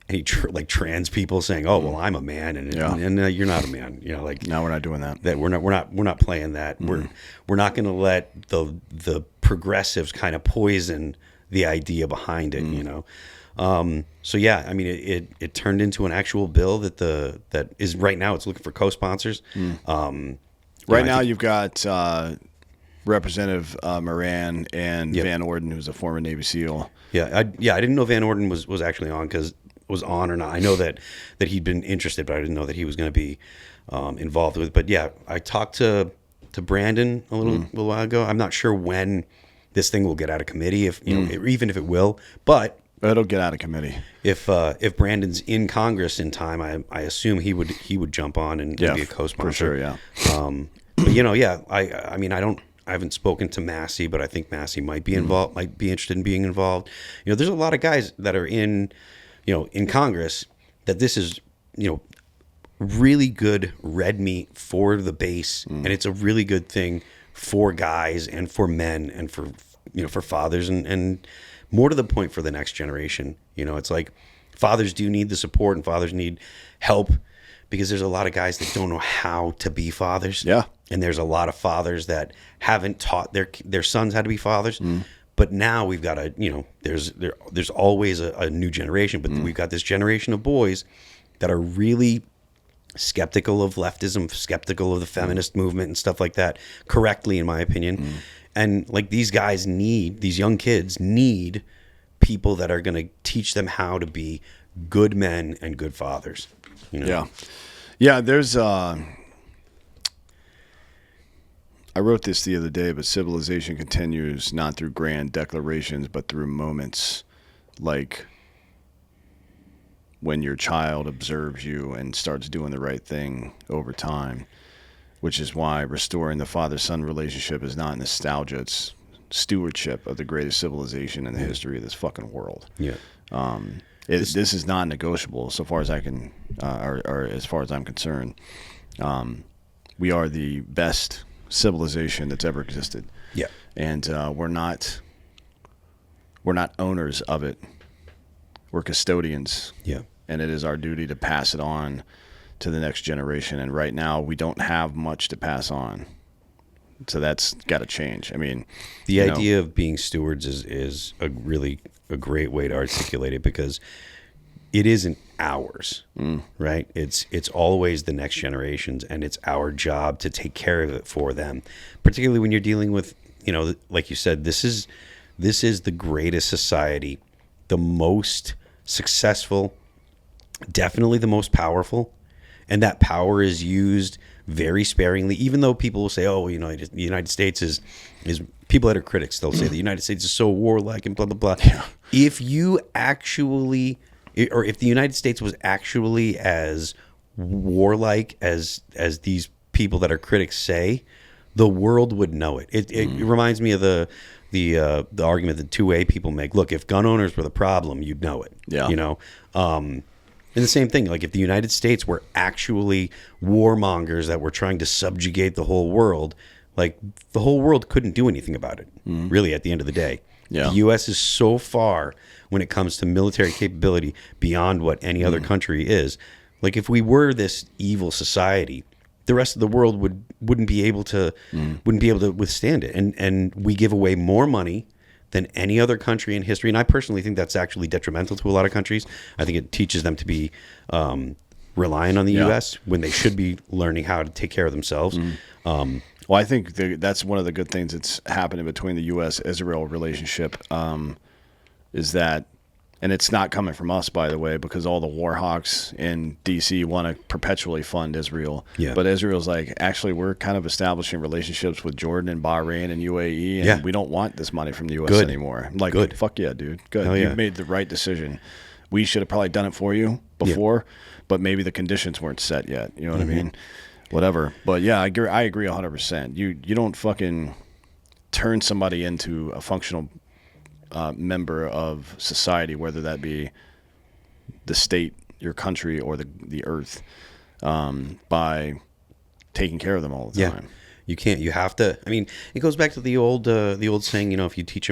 any trans people saying, "Oh, well, I'm a man," and you're not a man. No, we're not doing that. That we're not playing that. We're not going to let the progressives kind of poison the idea behind it. So yeah, I mean, it turned into an actual bill that is right now. It's looking for co-sponsors. Right now, you've got Representative Moran and Van Orden, who's a former Navy SEAL. I didn't know Van Orden was actually on or not. I know that he'd been interested, but I didn't know that he was going to be involved with it. But yeah, I talked to Brandon a little while ago. I'm not sure when this thing will get out of committee, if even if it will, but it'll get out of committee. If Brandon's in Congress in time, I assume he would jump on and be a co-sponsor. For sure, yeah. But I mean, I haven't spoken to Massey, but I think Massey might be involved, might be interested in being involved. There's a lot of guys that are in Congress that this is, really good red meat for the base, and it's a really good thing for guys and for men and for fathers and more to the point for the next generation. It's like fathers do need the support and fathers need help because there's a lot of guys that don't know how to be fathers. Yeah. And there's a lot of fathers that haven't taught their sons how to be fathers. But now we've got there's always a new generation, but we've got this generation of boys that are really skeptical of leftism, skeptical of the feminist movement and stuff like that, correctly, in my opinion. And like these young kids need people that are going to teach them how to be good men and good fathers. Yeah. There's I wrote this the other day, but civilization continues not through grand declarations, but through moments like when your child observes you and starts doing the right thing over time, which is why restoring the father-son relationship is not nostalgia. It's stewardship of the greatest civilization in the history of this fucking world. Yeah. This is non-negotiable so far as I can, or as far as I'm concerned. We are the best civilization that's ever existed. Yeah. And we're not owners of it. We're custodians. Yeah. And it is our duty to pass it on to the next generation. And right now we don't have much to pass on. So that's got to change. I mean, the idea of being stewards is a great way to articulate it, because it isn't ours, right? It's always the next generation's, and it's our job to take care of it for them. Particularly when you're dealing with, like you said, this is the greatest society, the most successful, definitely the most powerful, and that power is used very sparingly. Even though people will say, "Oh, the United States is." People that are critics, they'll say the United States is so warlike and blah blah blah. Yeah. If the United States was actually as warlike as these people that are critics say, the world would know it. It reminds me of the argument that 2A people make. Look, if gun owners were the problem, you'd know it. Yeah. You know? And the same thing, like if the United States were actually warmongers that were trying to subjugate the whole world, like the whole world couldn't do anything about it, really, at the end of the day. Yeah. The U.S. is so far when it comes to military capability beyond what any other country is. Like if we were this evil society, the rest of the world wouldn't be able to withstand it. And we give away more money than any other country in history. And I personally think that's actually detrimental to a lot of countries. I think it teaches them to be relying on the U.S. when they should be learning how to take care of themselves. Well, I think that's one of the good things that's happening between the U.S.-Israel relationship is that, and it's not coming from us, by the way, because all the war hawks in D.C. want to perpetually fund Israel. Yeah. But Israel's like, actually, we're kind of establishing relationships with Jordan and Bahrain and UAE, and we don't want this money from the U.S. anymore. I'm like, fuck yeah, dude. Good. Hell yeah. You made the right decision. We should have probably done it for you before, but maybe the conditions weren't set yet. You know what I mean? Whatever. But yeah, I agree 100%. You don't fucking turn somebody into a functional member of society, whether that be the state, your country, or the earth, by taking care of them all the time. You can't. You have to. I mean, it goes back to the old saying. You know, if you give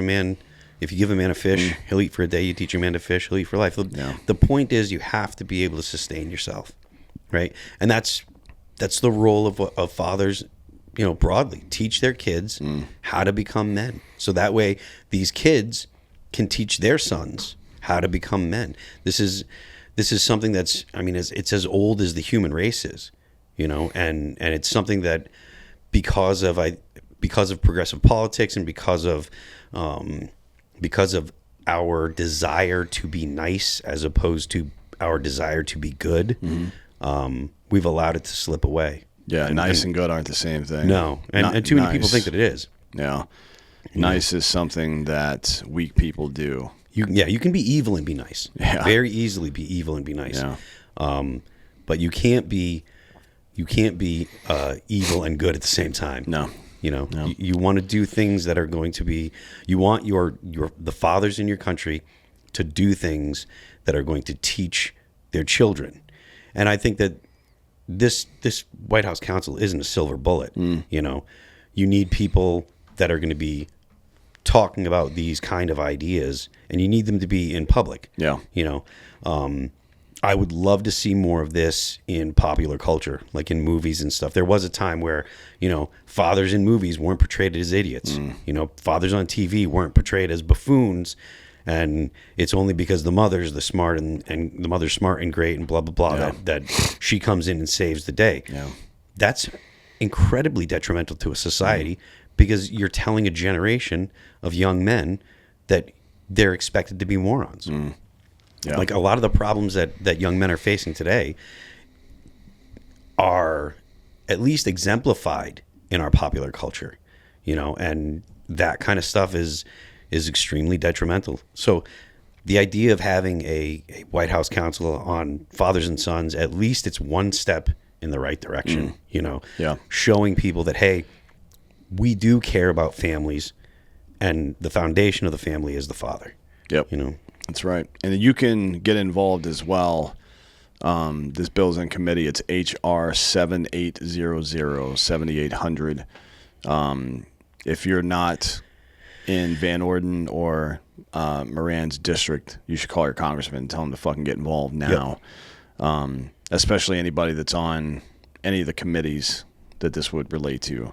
a man a fish, he'll eat for a day. You teach a man to fish, he'll eat for life. The point is, you have to be able to sustain yourself, right? And that's the role of fathers, you know, broadly. Teach their kids how to become men. So that way these kids can teach their sons how to become men. This is something that's, I mean, it's as old as the human race is, you know, and it's something that because of progressive politics and because of our desire to be nice as opposed to our desire to be good, we've allowed it to slip away. Yeah, nice and good aren't the same thing. No, and too many people think that it is. Yeah, nice is something that weak people do. You can be evil and be nice. Yeah. Very easily be evil and be nice. Yeah. But you can't be evil and good at the same time. No. You know, you want to do things that are going to be. You want the fathers in your country to do things that are going to teach their children, and I think that this White House council isn't a silver bullet. You know, you need people that are going to be talking about these kind of ideas, and you need them to be in public. Yeah. You know, I would love to see more of this in popular culture, like in movies and stuff. There was a time where, you know, fathers in movies weren't portrayed as idiots. You know, fathers on TV weren't portrayed as buffoons. And it's only because the mother's smart and the mother's smart and great and blah, blah, blah, that she comes in and saves the day. Yeah. That's incredibly detrimental to a society because you're telling a generation of young men that they're expected to be morons. Yeah. Like a lot of the problems that young men are facing today are at least exemplified in our popular culture, you know, and that kind of stuff is extremely detrimental. So the idea of having a White House council on fathers and sons, at least it's one step in the right direction, you know, showing people that, hey, we do care about families and the foundation of the family is the father. Yep. You know, that's right. And you can get involved as well. This bill's in committee. It's HR 7800 7800. If you're not in Van Orden or Moran's district, you should call your congressman and tell him to fucking get involved now. Yep. Especially anybody that's on any of the committees that this would relate to.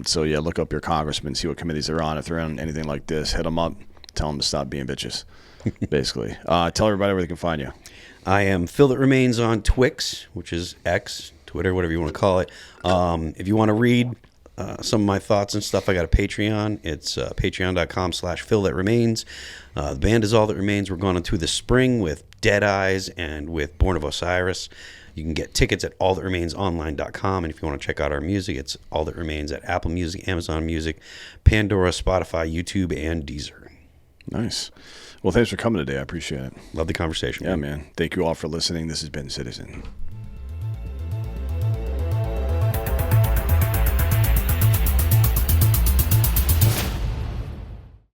So yeah, look up your congressman, see what committees they're on. If they're on anything like this, hit them up, tell them to stop being bitches. Basically, tell everybody where they can find you. I am Phil That Remains on Twix, which is X, Twitter, whatever you want to call it. If you want to read some of my thoughts and stuff, I got a Patreon. It's patreon.com/Phil That Remains. The band is All That Remains. We're going into the spring with Dead Eyes and with Born of Osiris. You can get tickets at allthatremainsonline.com. And if you want to check out our music, it's All That Remains at Apple Music, Amazon Music, Pandora, Spotify, YouTube, and Deezer. Nice. Well, thanks for coming today. I appreciate it. Love the conversation. Yeah, man. Thank you all for listening. This has been Citizen.